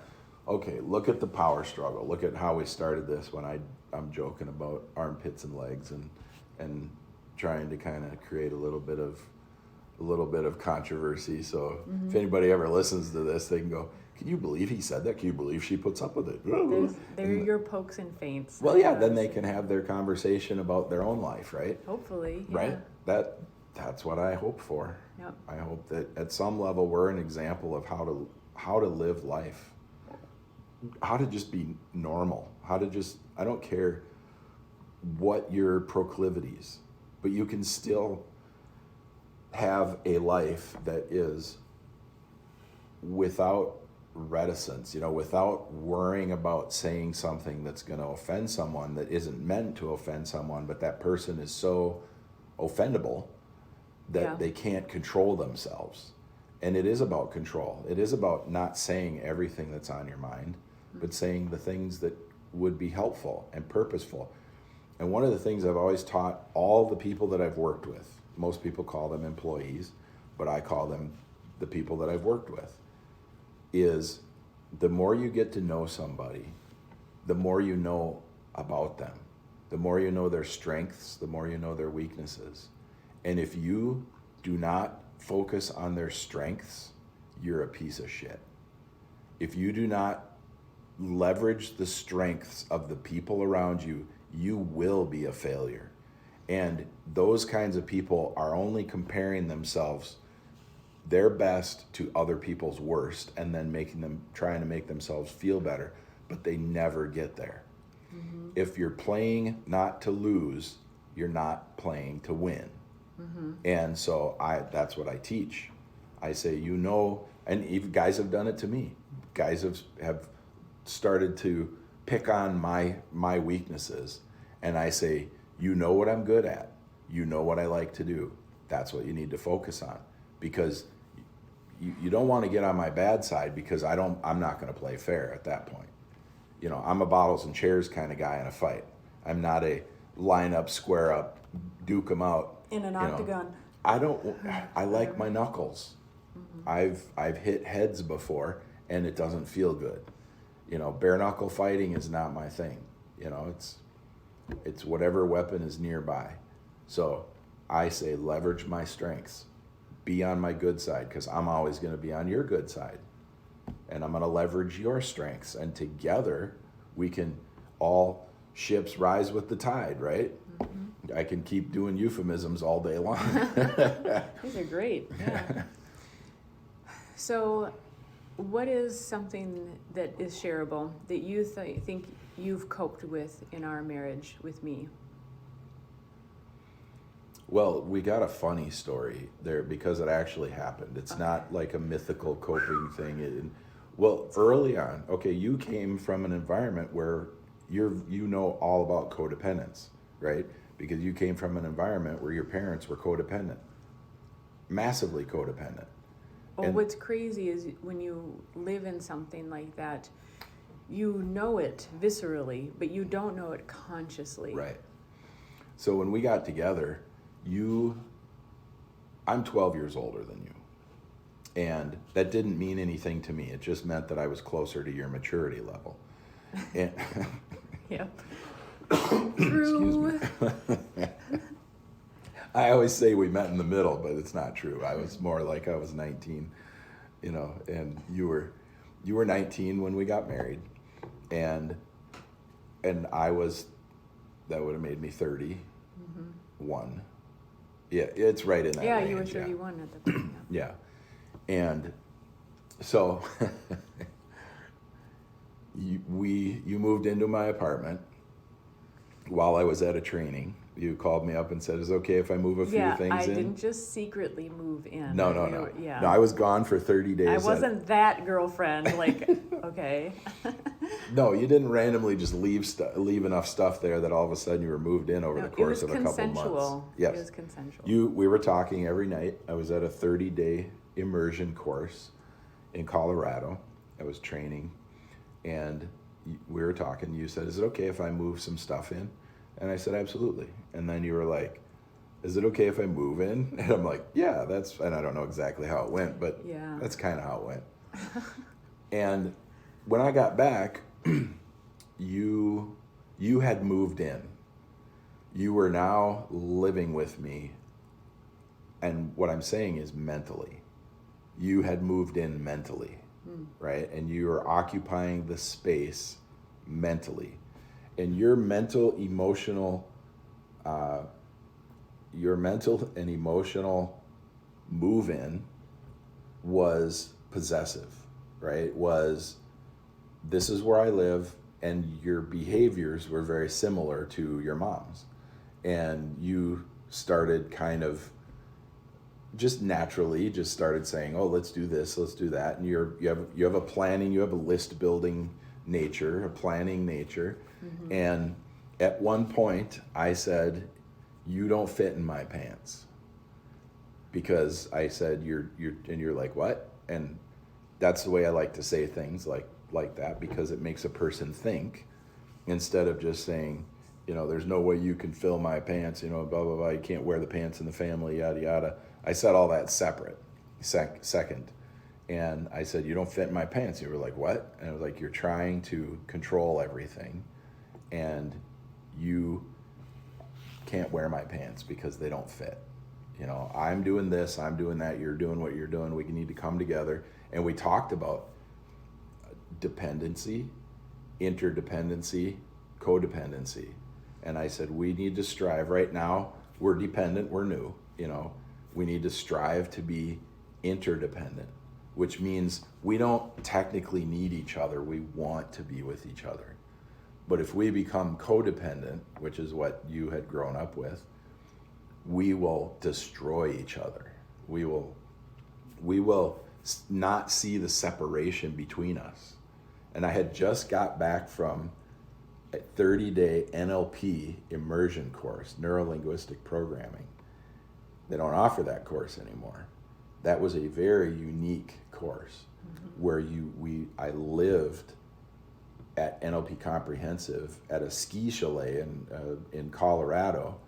okay, look at the power struggle. Look at how we started this when I'm joking about armpits and legs and trying to kind of create a little bit of controversy. So if anybody ever listens to this, they can go, can you believe he said that? Can you believe she puts up with it? They're your pokes and feints. Well, yeah, then they can have their conversation about their own life, right? Hopefully. Yeah. Right? That's what I hope for. Yep. I hope that at some level we're an example of how to live life. How to just be normal. I don't care what your proclivities, but you can still have a life that is without reticence, without worrying about saying something that's going to offend someone that isn't meant to offend someone, but that person is so offendable that they can't control themselves. And it is about control. It is about not saying everything that's on your mind, but saying the things that would be helpful and purposeful. And one of the things I've always taught all the people that I've worked with, most people call them employees, but I call them the people that I've worked with, is the more you get to know somebody, the more you know about them. The more you know their strengths, the more you know their weaknesses. And if you do not focus on their strengths, you're a piece of shit. If you do not leverage the strengths of the people around you, you will be a failure. And those kinds of people are only comparing themselves, their best, to other people's worst, and then trying to make themselves feel better, but they never get there. Mm-hmm. If you're playing not to lose, you're not playing to win. Mm-hmm. And so that's what I teach. I say, and even guys have done it to me. Guys have started to pick on my weaknesses, and I say, you know what I'm good at. You know what I like to do. That's what you need to focus on, because you don't want to get on my bad side, because I'm not going to play fair at that point. I'm a bottles and chairs kind of guy in a fight. I'm not a line up, square up, duke them out. In an octagon. I like my knuckles. Mm-hmm. I've hit heads before, and it doesn't feel good. Bare knuckle fighting is not my thing. It's whatever weapon is nearby. So I say leverage my strengths. Be on my good side, because I'm always going to be on your good side. And I'm going to leverage your strengths. And together we can all ships rise with the tide, right? Mm-hmm. I can keep doing euphemisms all day long. These are great. Yeah. So what is something that is shareable that you think you've coped with in our marriage with me? Well, we got a funny story there because it actually happened. It's not like a mythical coping thing. Early on, you came from an environment where you know all about codependence, right? Because you came from an environment where your parents were codependent, massively codependent. Well, what's crazy is when you live in something like that, you know it viscerally, but you don't know it consciously. Right. So when we got together, I'm 12 years older than you. And that didn't mean anything to me. It just meant that I was closer to your maturity level. And Yep. Excuse me. I always say we met in the middle, but it's not true. I was more like I was 19, and you you were 19 when we got married, and I was, that would have made me 31. Yeah, it's right in that Yeah, range. you were 31 at the point. Yeah. And so you moved into my apartment while I was at a training. You called me up and said, "Is it okay if I move a few things in?" I didn't just secretly move in. No. Yeah. No, I was gone for 30 days. I wasn't that girlfriend, like, okay. No, you didn't randomly just leave enough stuff there that all of a sudden you were moved in over the course of a couple months. Yes. It was consensual. We were talking every night. I was at a 30-day immersion course in Colorado. I was training, and we were talking. You said, "Is it okay if I move some stuff in?" And I said, "Absolutely." And then you were like, "Is it okay if I move in?" And I'm like, "Yeah, that's," and I don't know exactly how it went, but yeah, that's kind of how it went. And when I got back, you had moved in. You were now living with me. And what I'm saying is mentally. You had moved in mentally, right? And you were occupying the space mentally. And your mental and emotional move-in was possessive, right? Was, this is where I live, and your behaviors were very similar to your mom's. And you started kind of just naturally just started saying, "Oh, let's do this, let's do that." And you have a planning, you have a list building nature, a planning nature. And at one point I said, "You don't fit in my pants." Because I said, you're like, "What?" And that's the way I like to say things like that, because it makes a person think, instead of just saying, "There's no way you can fill my pants, blah, blah, blah, you can't wear the pants in the family, yada, yada." I said all that separate, second. And I said, "You don't fit in my pants." You were like, "What?" And I was like, "You're trying to control everything, and you can't wear my pants because they don't fit. I'm doing this, I'm doing that, you're doing what you're doing. We need to come together." And we talked about dependency, interdependency, codependency. And I said, we need to strive. Right now, we're dependent, we're new. We need to strive to be interdependent, which means we don't technically need each other. We want to be with each other. But if we become codependent, which is what you had grown up with, we will destroy each other. We will not see the separation between us. And I had just got back from a 30-day NLP immersion course, neuro-linguistic programming. They don't offer that course anymore. That was a very unique course where I lived at NLP Comprehensive at a ski chalet in Colorado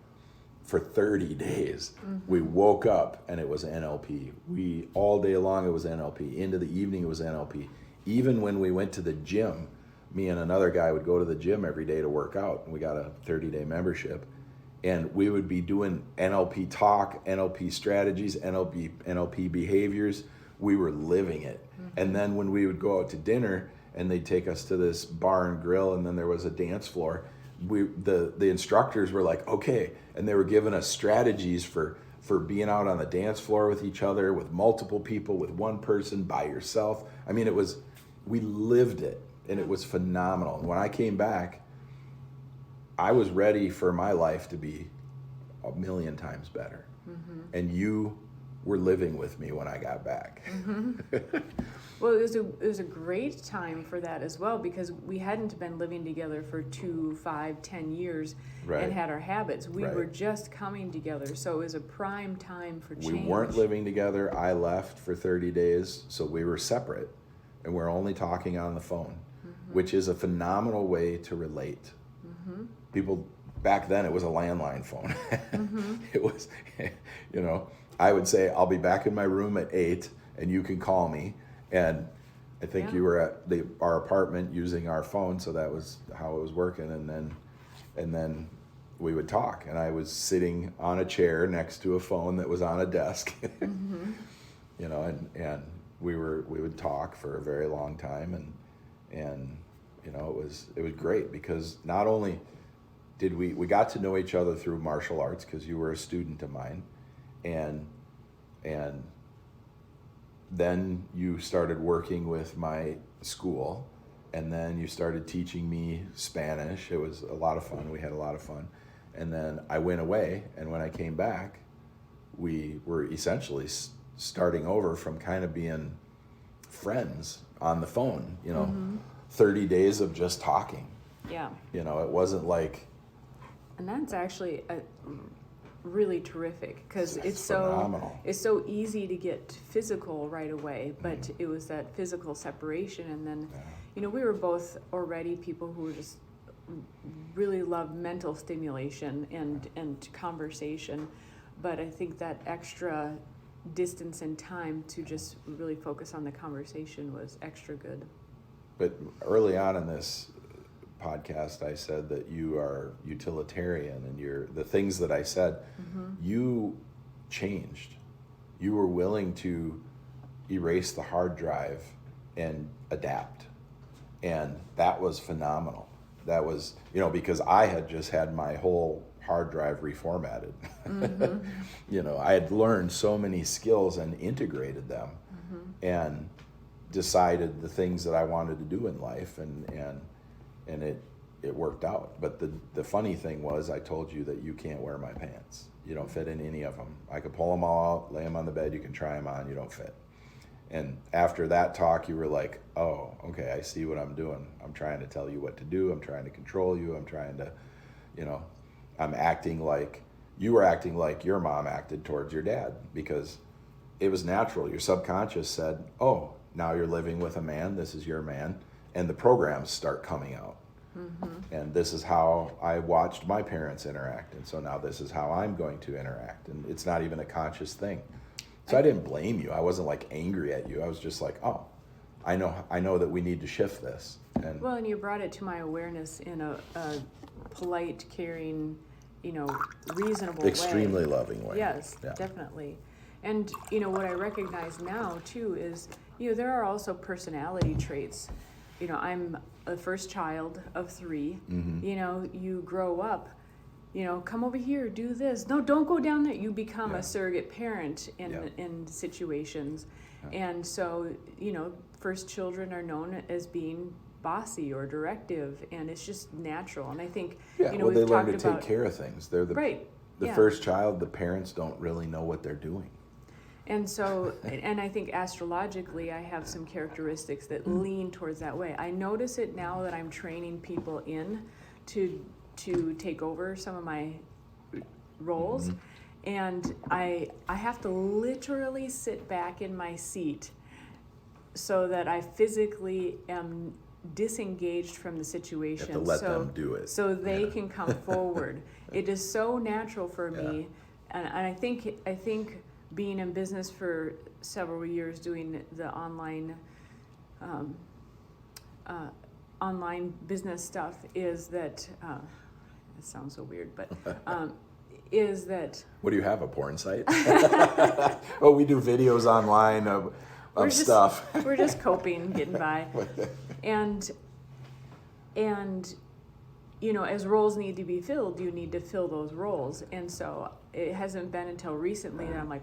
for 30 days. We woke up and it was NLP. All day long it was NLP. Into the evening it was NLP. Even when we went to the gym, me and another guy would go to the gym every day to work out, and we got a 30-day membership. And we would be doing NLP talk, NLP strategies, NLP behaviors. We were living it. And then when we would go out to dinner and they'd take us to this bar and grill, and then there was a dance floor, the instructors were like, "Okay," and they were giving us strategies for being out on the dance floor with each other, with multiple people, with one person, by yourself. I mean, we lived it, and it was phenomenal. And when I came back, I was ready for my life to be a million times better. And you were living with me when I got back. Well, it was a great time for that as well, because we hadn't been living together for 2, 5, 10 years and had our habits. We were just coming together, so it was a prime time for change. We weren't living together. I left for 30 days, so we were separate, and we're only talking on the phone, which is a phenomenal way to relate. People, back then it was a landline phone. It was, I would say, "I'll be back in my room at 8 and you can call me." And I think you were at our apartment using our phone, so that was how it was working. And then we would talk, and I was sitting on a chair next to a phone that was on a desk. And we would talk for a very long time, and you know, it was great because not only did we got to know each other through martial arts because you were a student of mine, and then you started working with my school, and then you started teaching me Spanish. It was a lot of fun. We had a lot of fun. And then I went away, and when I came back, we were essentially starting over from kind of being friends on the phone, you know, 30 days of just talking. Yeah. You know, it wasn't like... And that's actually really terrific because it's phenomenal. It's so easy to get physical right away, but it was that physical separation, and then you know, we were both already people who were just really loved mental stimulation and conversation, but I think that extra distance and time to just really focus on the conversation was extra good. But early on in this podcast, I said that you are utilitarian, and the things that I said, you changed. You were willing to erase the hard drive and adapt. And that was phenomenal. That was, you know, because I had just had my whole hard drive reformatted. You know, I had learned so many skills and integrated them and decided the things that I wanted to do in life, and it worked out. But the funny thing was, I told you that you can't wear my pants. You don't fit in any of them. I could pull them all out, lay them on the bed, you can try them on, you don't fit. And after that talk, you were like, oh, okay, I see what I'm doing. I'm trying to tell you what to do. I'm trying to control you. I'm trying to, you know, I'm acting like, you were acting like your mom acted towards your dad, because it was natural. Your subconscious said, oh, now you're living with a man. This is your man. And the programs start coming out. And this is how I watched my parents interact. And so now this is how I'm going to interact. And it's not even a conscious thing. So I didn't blame you. I wasn't like angry at you. I was just like, oh, I know that we need to shift this. And well, and you brought it to my awareness in a polite, caring, you know, reasonable way. Extremely loving way. Yes, definitely. And, you know, what I recognize now, too, is, you know, there are also personality traits. You know, I'm the first child of 3. You know, you grow up, you know, come over here, do this. No, don't go down there. You become a surrogate parent in situations. And so, you know, first children are known as being bossy or directive, and it's just natural. And I think, you know, well, they we've learn talked to about... take care of things. They're the first child. The parents don't really know what they're doing. And so, and I think astrologically, I have some characteristics that lean towards that way. I notice it now that I'm training people in to take over some of my roles. And I have to literally sit back in my seat so that I physically am disengaged from the situation. You have to let them do it. So they can come forward. It is so natural for me. And I think being in business for several years, doing the online business stuff, is that it sounds so weird, but is that... What do you have, a porn site? Oh, we do videos online of stuff. We're just coping, getting by. And you know, as roles need to be filled, you need to fill those roles. And so it hasn't been until recently that I'm like,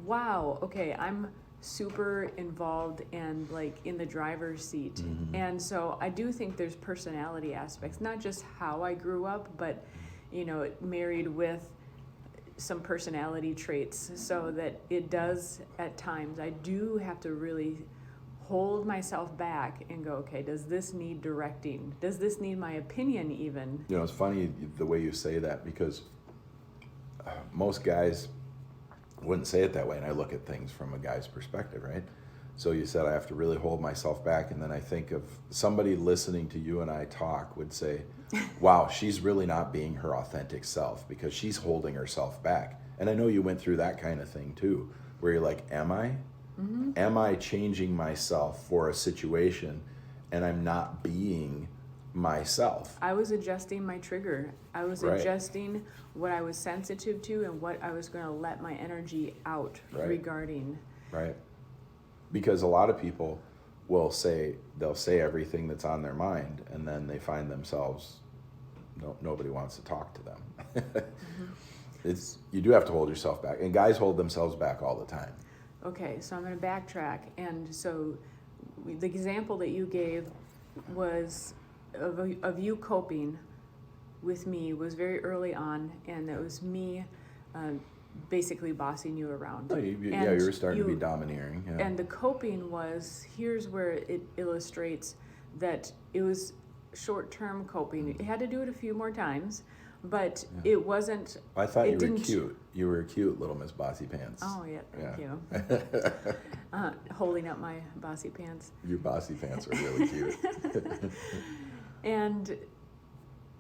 wow, okay, I'm super involved and like in the driver's seat. And so I do think there's personality aspects, not just how I grew up, but, you know, married with some personality traits, so that it does, at times, I do have to really hold myself back and go, okay, does this need directing? Does this need my opinion even? You know, it's funny the way you say that, because most guys wouldn't say it that way, and I look at things from a guy's perspective, right? So you said I have to really hold myself back, and then I think of somebody listening to you and I talk would say, wow, she's really not being her authentic self because she's holding herself back. And I know you went through that kind of thing too, where you're like, am I? Am I changing myself for a situation and I'm not being myself? I was adjusting my trigger. I was adjusting what I was sensitive to and what I was going to let my energy out regarding. Right. because a lot of people they'll say everything that's on their mind, and then they find themselves, nobody wants to talk to them. You do have to hold yourself back, and guys hold themselves back all the time. Okay, so I'm going to backtrack. And so the example that you gave was of you coping with me was very early on, and it was me basically bossing you around. Oh, you were starting to be domineering. Yeah. And the coping was, here's where it illustrates that it was short-term coping. You had to do it a few more times, but it wasn't. I thought you were cute. You were cute, little Miss Bossy Pants. Oh, yeah, thank you. Holding up my bossy pants. Your bossy pants were really cute.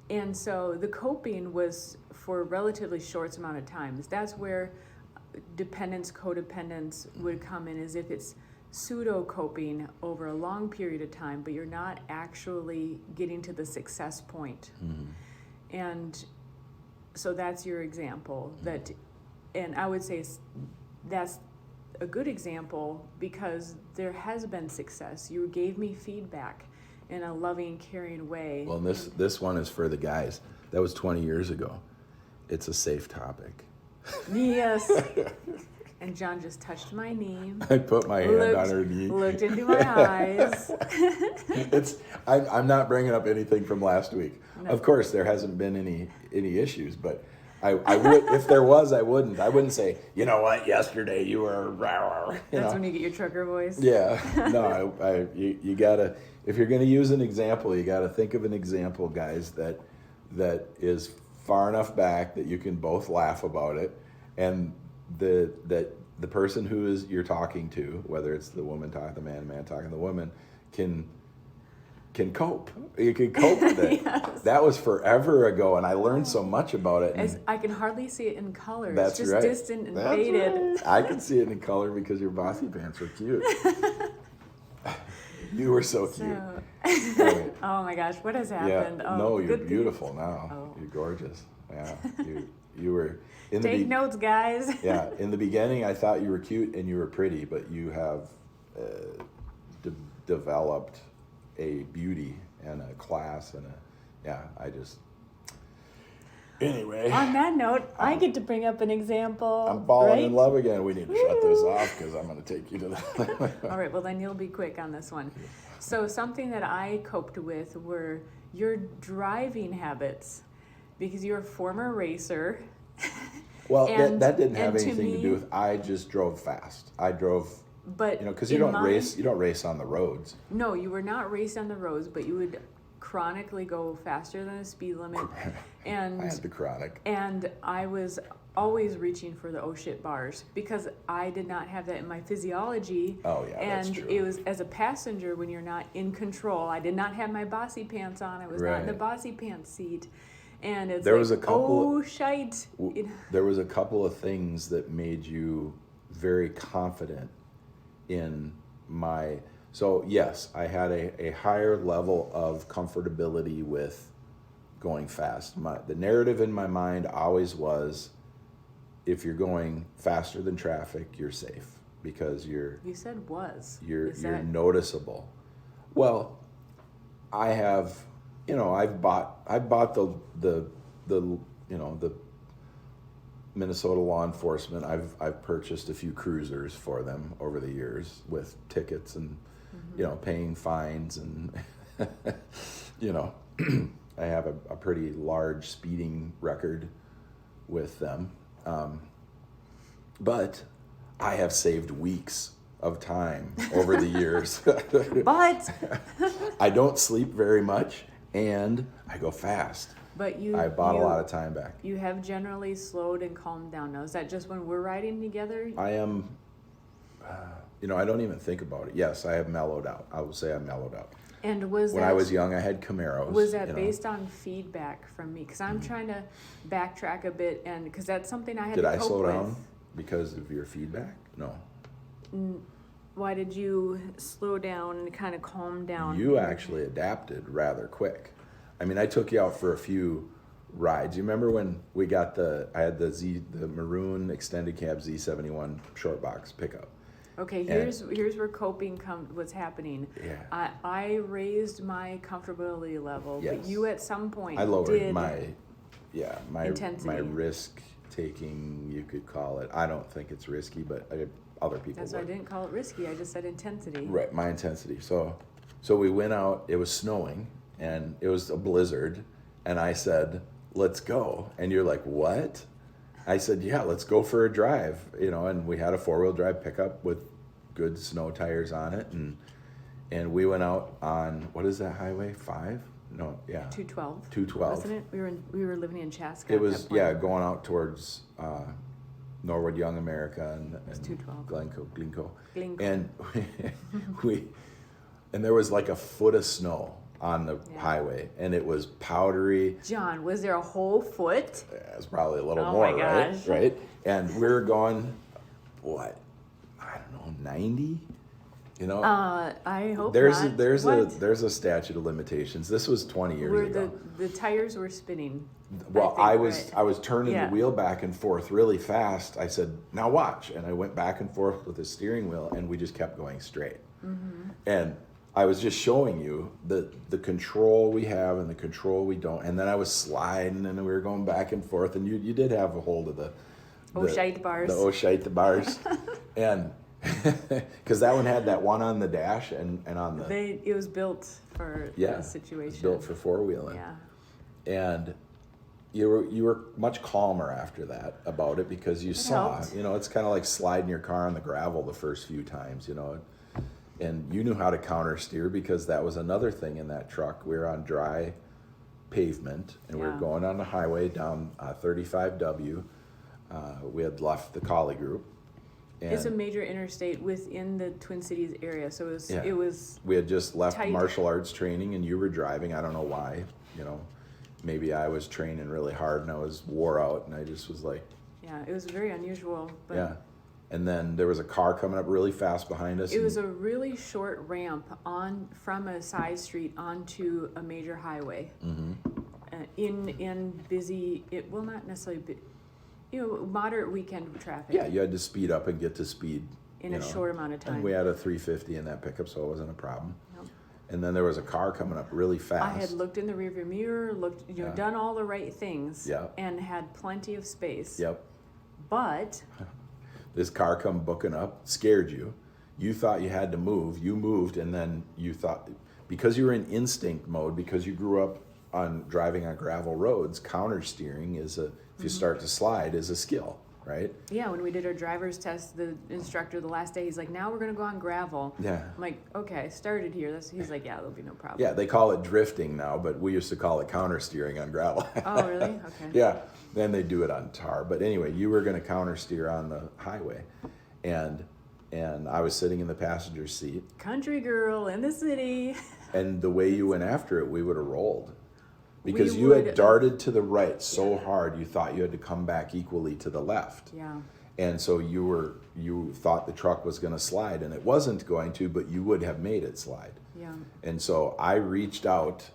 And so the coping was for a relatively short amount of times. That's where dependence, codependence would come in, as if it's pseudo coping over a long period of time, but you're not actually getting to the success point. Mm-hmm. And so that's your example. And I would say that's a good example because there has been success. You gave me feedback in a loving, caring way. Well, this one is for the guys. That was 20 years ago. It's a safe topic. Yes. And John just touched my knee. I put my hand on her knee. Looked into my eyes. I'm not bringing up anything from last week. No. Of course, there hasn't been any issues, but I would, if there was, I wouldn't. I wouldn't say, you know what, yesterday you were. That's when you get your trucker voice. Yeah. No, you gotta. If you're going to use an example, you got to think of an example, guys, that is far enough back that you can both laugh about it, and that the person who you're talking to, whether it's the woman talking to the man talking to the woman, can cope. You can cope with it. Yes. That was forever ago, and I learned so much about it. I can hardly see it in color. That's it's just distant and faded. Right. I can see it in color because your bossy pants were cute. You were so cute. Oh my gosh, what has happened? Yeah. No, you're beautiful now. Oh. You're gorgeous. Yeah, you were. Take notes, guys. Yeah, in the beginning, I thought you were cute and you were pretty, but you have developed a beauty and a class and Anyway. On that note, I get to bring up an example. I'm falling in love again. We need to shut this off because I'm going to take you to the... All right, well then you'll be quick on this one. So something that I coped with were your driving habits, because you're a former racer. Well, that didn't have anything to do with... I just drove fast. I drove... But because you don't race on the roads. No, you were not raced on the roads, but you would chronically go faster than the speed limit. And I had the chronic. And I was always reaching for the oh shit bars because I did not have that in my physiology. Oh yeah, and that's true. It was as a passenger when you're not in control. I did not have my bossy pants on. I was not in the bossy pants seat. And it's shite. There was a couple of things that made you very confident in my... So yes, I had a higher level of comfortability with going fast. The narrative in my mind always was, if you're going faster than traffic, you're safe because you're... You said was. You're noticeable. Well, I have, I've bought the Minnesota law enforcement. I've purchased a few cruisers for them over the years with tickets and paying fines and I have a pretty large speeding record with them, but I have saved weeks of time over the years. But I don't sleep very much and I go fast. But I bought a lot of time back. You have generally slowed and calmed down now. Is that just when we're riding together? I am, I don't even think about it. Yes, I have mellowed out. I would say I mellowed out. And when I was young, I had Camaros. Was that based on feedback from me? Because I'm trying to backtrack a bit, and because that's something I had to cope with. Did I slow down because of your feedback? No. Why did you slow down and kind of calm down? You actually adapted rather quick. I mean, I took you out for a few rides. You remember when we got I had the maroon extended cab Z71 short box pickup, Okay, here's where coping was happening. Yeah. I raised my comfortability level, Yes. but you at some point I lowered did my intensity. my risk taking, you could call it. I don't think it's risky, but other people That's would. why I didn't call it risky. I just said intensity. Right, my intensity. So we went out. It was snowing, and it was a blizzard, and I said, "Let's go." And you're like, "What?" I said, "Yeah, let's go for a drive." And we had a 4-wheel drive pickup with good snow tires on it, and we went out on, what is that highway? 5? No, yeah. 212. 212. Wasn't it? We were living in Chaska. It at was, that point. going out towards Norwood Young America and 212. Glencoe. Glencoe. And and there was like a foot of snow on the highway, and it was powdery. John, was there a whole foot? It was probably a little Oh more, my gosh. right? And we were going, what? I don't know, 90? I hope there's not. there's a statute of limitations. This was 20 years ago. The tires were spinning. Well, I I think, was turning Yeah. the wheel back and forth really fast. I said, "Now watch," and I went back and forth with the steering wheel, and we just kept going straight. Mm-hmm. And I was just showing you the control we have and the control we don't. And then I was sliding, and we were going back and forth, and you did have a hold of the Oshite bars. The Oshite bars, and because that one had that one on the dash and on the It was built for the situation. built for 4-wheeling. Yeah. And you were much calmer after that about it, because you saw, helped. it's kind of like sliding your car on the gravel the first few times, and you knew how to counter steer, because that was another thing in that truck. We were on dry pavement, and we were Yeah. going on the highway down 35W. We had left the Collie Group. And It's a major interstate within the Twin Cities area, so it was we had just left tight. martial arts training, and you were driving. I don't know why, maybe I was training really hard and I was wore out, and I just was like, yeah, it was very unusual. But yeah. And then there was a car coming up really fast behind us. it was a really short ramp from a side street onto a major highway. Mm-hmm. In busy, not necessarily, moderate weekend traffic. Yeah, you had to speed up and get to speed in a short amount of time. And we had a 350 in that pickup, so it wasn't a problem. Nope. And then there was a car coming up really fast. I had looked in the rearview mirror, done all the right things, Yeah. and had plenty of space. Yep. But This car come booking up, scared you. You thought you had to move. You moved, and then you thought, because you were in instinct mode, because you grew up on driving on gravel roads, counter steering if you start to slide, is a skill, right? yeah, when we did our driver's test, the instructor the last day, he's like, "Now we're gonna go on gravel." Yeah. I'm like, "Okay, I started here." He's like, "Yeah, there'll be no problem." Yeah, they call it drifting now, but we used to call it counter steering on gravel. Oh, really? Okay. Yeah, then they do it on tar. But anyway, you were going to counter steer on the highway, and I was sitting in the passenger seat. Country girl in the city. And the way you went after it, we would have rolled. Because We you would- had darted to the right so hard, you thought you had to come back equally to the left. Yeah. And so you thought the truck was going to slide, and it wasn't going to, but you would have made it slide. Yeah. And so I reached out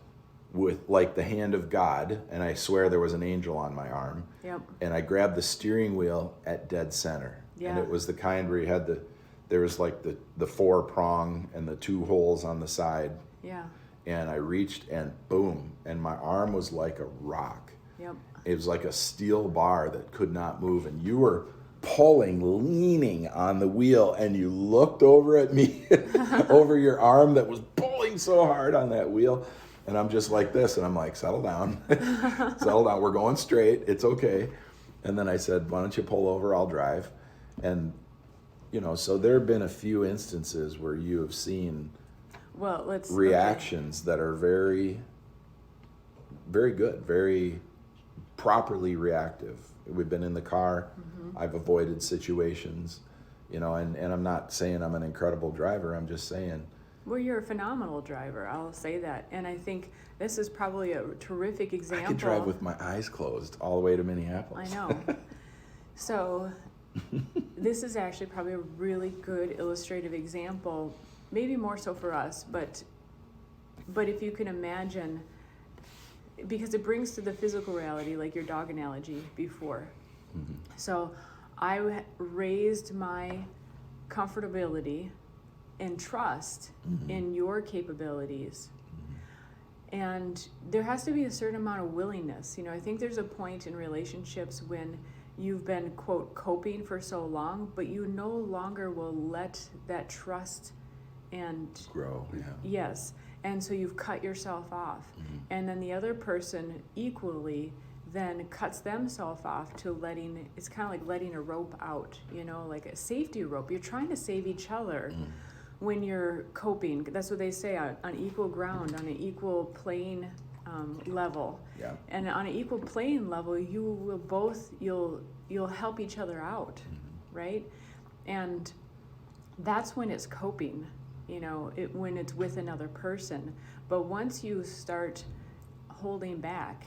with like the hand of God, and I swear there was an angel on my arm. Yep. And I grabbed the steering wheel at dead center. Yeah. And it was the kind where you had there was like the 4 prong and the 2 holes on the side. Yeah. And I reached, and boom, and my arm was like a rock. Yep. It was like a steel bar that could not move, and you were pulling, leaning on the wheel, and you looked over at me over your arm that was pulling so hard on that wheel, and I'm just like this, and I'm like, settle down, settle down, we're going straight, it's okay. And then I said, why don't you pull over, I'll drive. And so there have been a few instances where you have seen reactions that are very, very good, very properly reactive. We've been in the car. Mm-hmm. I've avoided situations, and I'm not saying I'm an incredible driver. I'm just saying. Well, you're a phenomenal driver. I'll say that. And I think this is probably a terrific example. I could drive with my eyes closed all the way to Minneapolis. I know. So this is actually probably a really good illustrative example, maybe more so for us, but if you can imagine, because it brings to the physical reality, like your dog analogy before. Mm-hmm. So I raised my comfortability and trust in your capabilities. And there has to be a certain amount of willingness. I think there's a point in relationships when you've been, quote, coping for so long, but you no longer will let that trust and grow. Yeah. Yes. And so you've cut yourself off. And then the other person equally then cuts themselves off to it's kind of like letting a rope out, like a safety rope. You're trying to save each other when you're coping. That's what they say, on equal ground, on an equal playing level. Yeah. And on an equal playing level, you will both, you'll help each other out, right? And that's when it's coping, when it's with another person. But once you start holding back,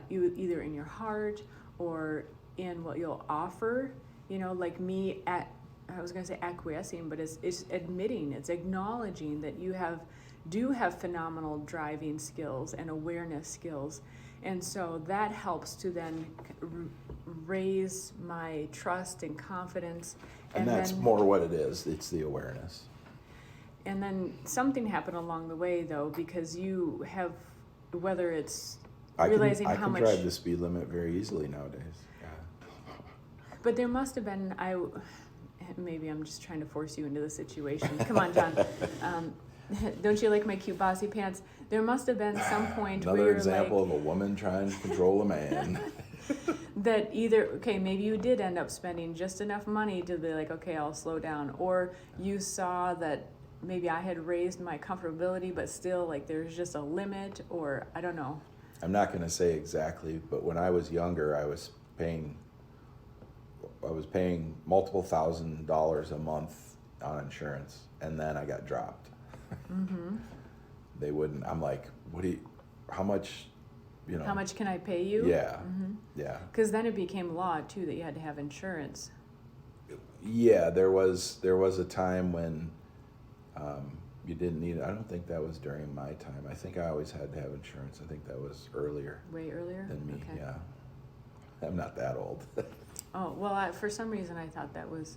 you either in your heart or in what you'll offer, like me I was going to say acquiescing, but it's admitting, it's acknowledging that you do have phenomenal driving skills and awareness skills. And so that helps to then raise my trust and confidence. And that's then, more what it is. It's the awareness. And then something happened along the way, though, because you have, whether it's realizing how much... I can drive the speed limit very easily nowadays. Yeah. But there must have been, maybe I'm just trying to force you into the situation. Come on, John. Don't you like my cute bossy pants? There must have been some point where Another you're example of a woman trying to control a man. that either, maybe you did end up spending just enough money to be like, okay, I'll slow down. Or you saw that maybe I had raised my comfortability, but still, like, there's just a limit, or I don't know. I'm not going to say exactly, but when I was younger, I was paying multiple $1,000s a month on insurance, and then I got dropped. They wouldn't. I'm like, how much, How much can I pay you? Yeah, yeah. Because then it became law too that you had to have insurance. Yeah, there was a time when you didn't need it. I don't think that was during my time. I think I always had to have insurance. I think that was earlier. Way earlier? Than me, okay. Yeah. I'm not that old. Oh, well, for some reason I thought that was,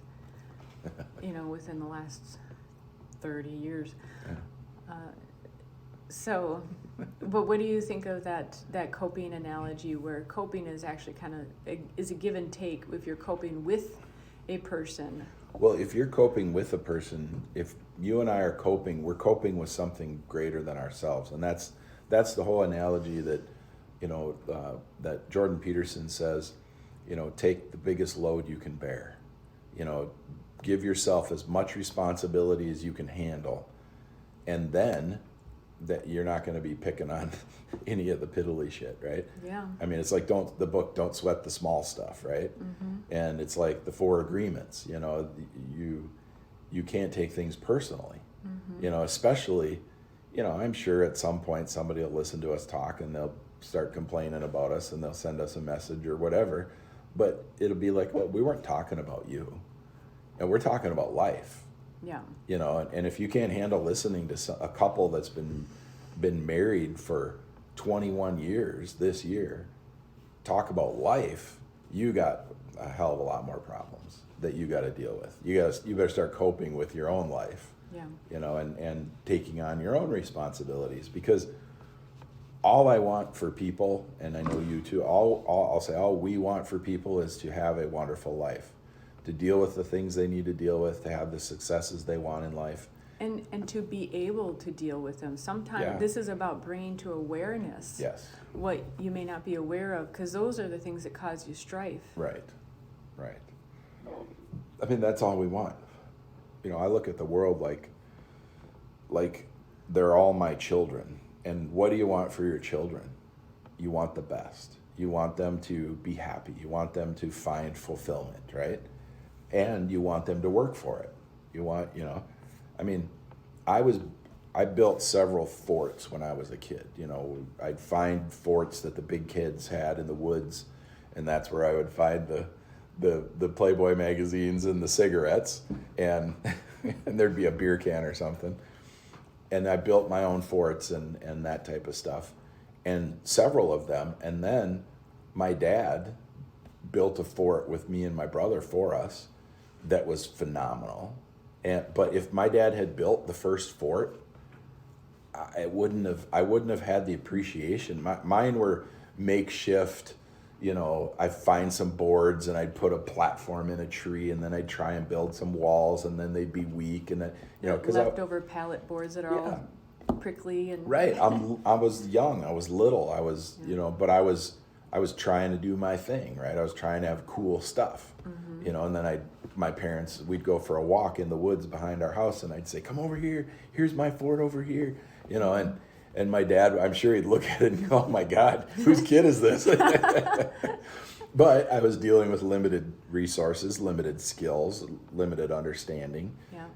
within the last 30 years. Yeah. But what do you think of that coping analogy, where coping is actually is a give and take if you're coping with a person? Well, if you're coping with a person, if you and I are coping, we're coping with something greater than ourselves. And that's the whole analogy that, that Jordan Peterson says, take the biggest load you can bear. Give yourself as much responsibility as you can handle. And then that you're not going to be picking on any of the piddly shit, right? Yeah. I mean, it's like don't sweat the small stuff, right? And it's like the 4 agreements, you can't take things personally, especially, I'm sure at some point somebody will listen to us talk and they'll start complaining about us and they'll send us a message or whatever, but it'll be like, well, we weren't talking about you, and we're talking about life. Yeah. And if you can't handle listening to a couple that's been married for 21 years this year talk about life, you got a hell of a lot more problems that you got to deal with. You better start coping with your own life. Yeah. And taking on your own responsibilities, because all I want for people, and I know you too, all we want for people is to have a wonderful life, to deal with the things they need to deal with, to have the successes they want in life. And to be able to deal with them. Sometimes this is about bringing to awareness what you may not be aware of, because those are the things that cause you strife. Right. I mean, that's all we want. I look at the world like they're all my children. And what do you want for your children? You want the best. You want them to be happy. You want them to find fulfillment, right? And you want them to work for it. You want, I built several forts when I was a kid. I'd find forts that the big kids had in the woods, and that's where I would find the Playboy magazines and the cigarettes, and and there'd be a beer can or something. And I built my own forts and that type of stuff, and several of them. And then my dad built a fort with me and my brother for us that was phenomenal. But if my dad had built the first fort, I wouldn't have had the appreciation. Mine were makeshift. I'd find some boards and I'd put a platform in a tree, and then I'd try and build some walls, and then they'd be weak, and then because leftover pallet boards that are all prickly and right. I was young. I was little. I was but I was trying to do my thing, right? I was trying to have cool stuff, and then my parents, we'd go for a walk in the woods behind our house, and I'd say, "Come over here. Here's my fort over here," and my dad, I'm sure he'd look at it and go, "Oh my God, whose kid is this?" But I was dealing with limited resources, limited skills, limited understanding. Yeah.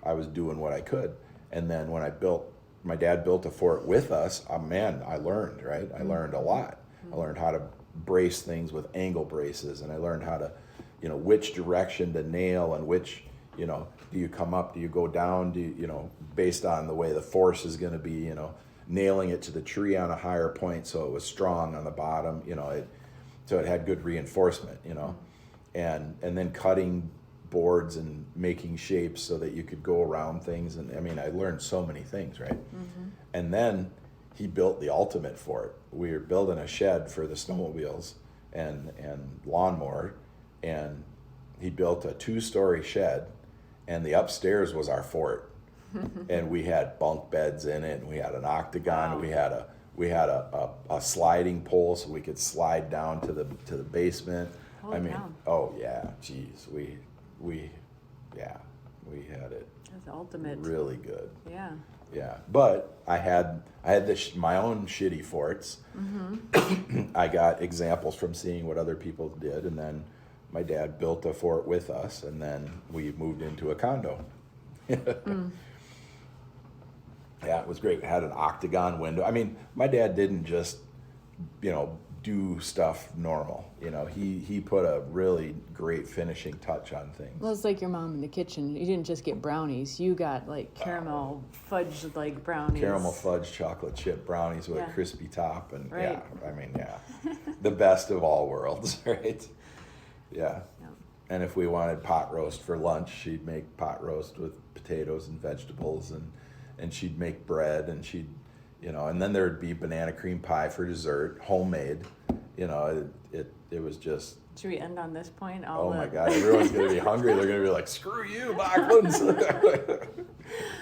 I was doing what I could. And then when my dad built a fort with us, man, I learned, right? I learned a lot. I learned how to brace things with angle braces, and I learned how to, which direction to nail, and which, do you come up, do you go down, based on the way the force is going to be, nailing it to the tree on a higher point so it was strong on the bottom, so it had good reinforcement, and then cutting boards and making shapes so that you could go around things. And I learned so many things, right? And then he built the ultimate fort. We were building a shed for the snowmobiles and lawnmower, and he built a 2-story shed, and the upstairs was our fort. And we had bunk beds in it, and we had an octagon. Wow. We had a sliding pole so we could slide down to the basement. Holy cow. Oh yeah, geez, we had it. That's the ultimate. Really good. Yeah. Yeah, but I had my own shitty forts. I got examples from seeing what other people did, and then my dad built a fort with us, and then we moved into a condo. Yeah, it was great. It had an octagon window. My dad didn't just, do stuff normal. He put a really great finishing touch on things. Well, it's like your mom in the kitchen. You didn't just get brownies. You got like caramel fudge like brownies. Caramel fudge chocolate chip brownies with Yeah. a crispy top, and Right. the best of all worlds, right? Yeah. Yeah. And if we wanted pot roast for lunch, she'd make pot roast with potatoes and vegetables, and she'd make bread, and she'd, and then there'd be banana cream pie for dessert, homemade. It was just. Should we end on this point? Oh my God, everyone's gonna be hungry. They're gonna be like, "Screw you, Bachlands."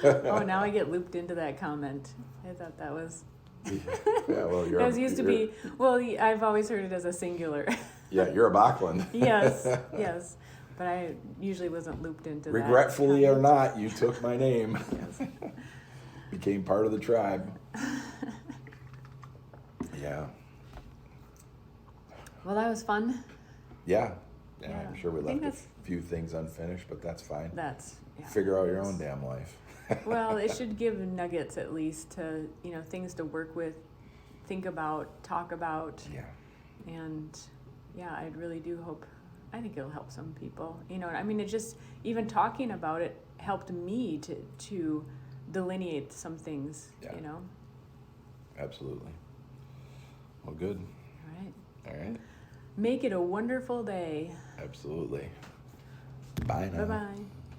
Oh, now I get looped into that comment. I thought that was. Yeah, well, That was used to be. Well, I've always heard it as a singular. Yeah, you're a Bachland. Yes, but I usually wasn't looped into that. Regretfully or comment. not, you took my name. Yes. Became part of the tribe. Yeah. Well, that was fun. Yeah, Yeah, I'm sure we I think left a few things unfinished, but that's fine. That's Figure out your own damn life. Well, it should give nuggets at least to things to work with, think about, talk about, Yeah. and I really do hope. I think it'll help some people. It just even talking about it helped me to delineate some things. Yeah. Absolutely. Well, good. All right. All right. Make it a wonderful day. Absolutely. Bye now. Bye-bye.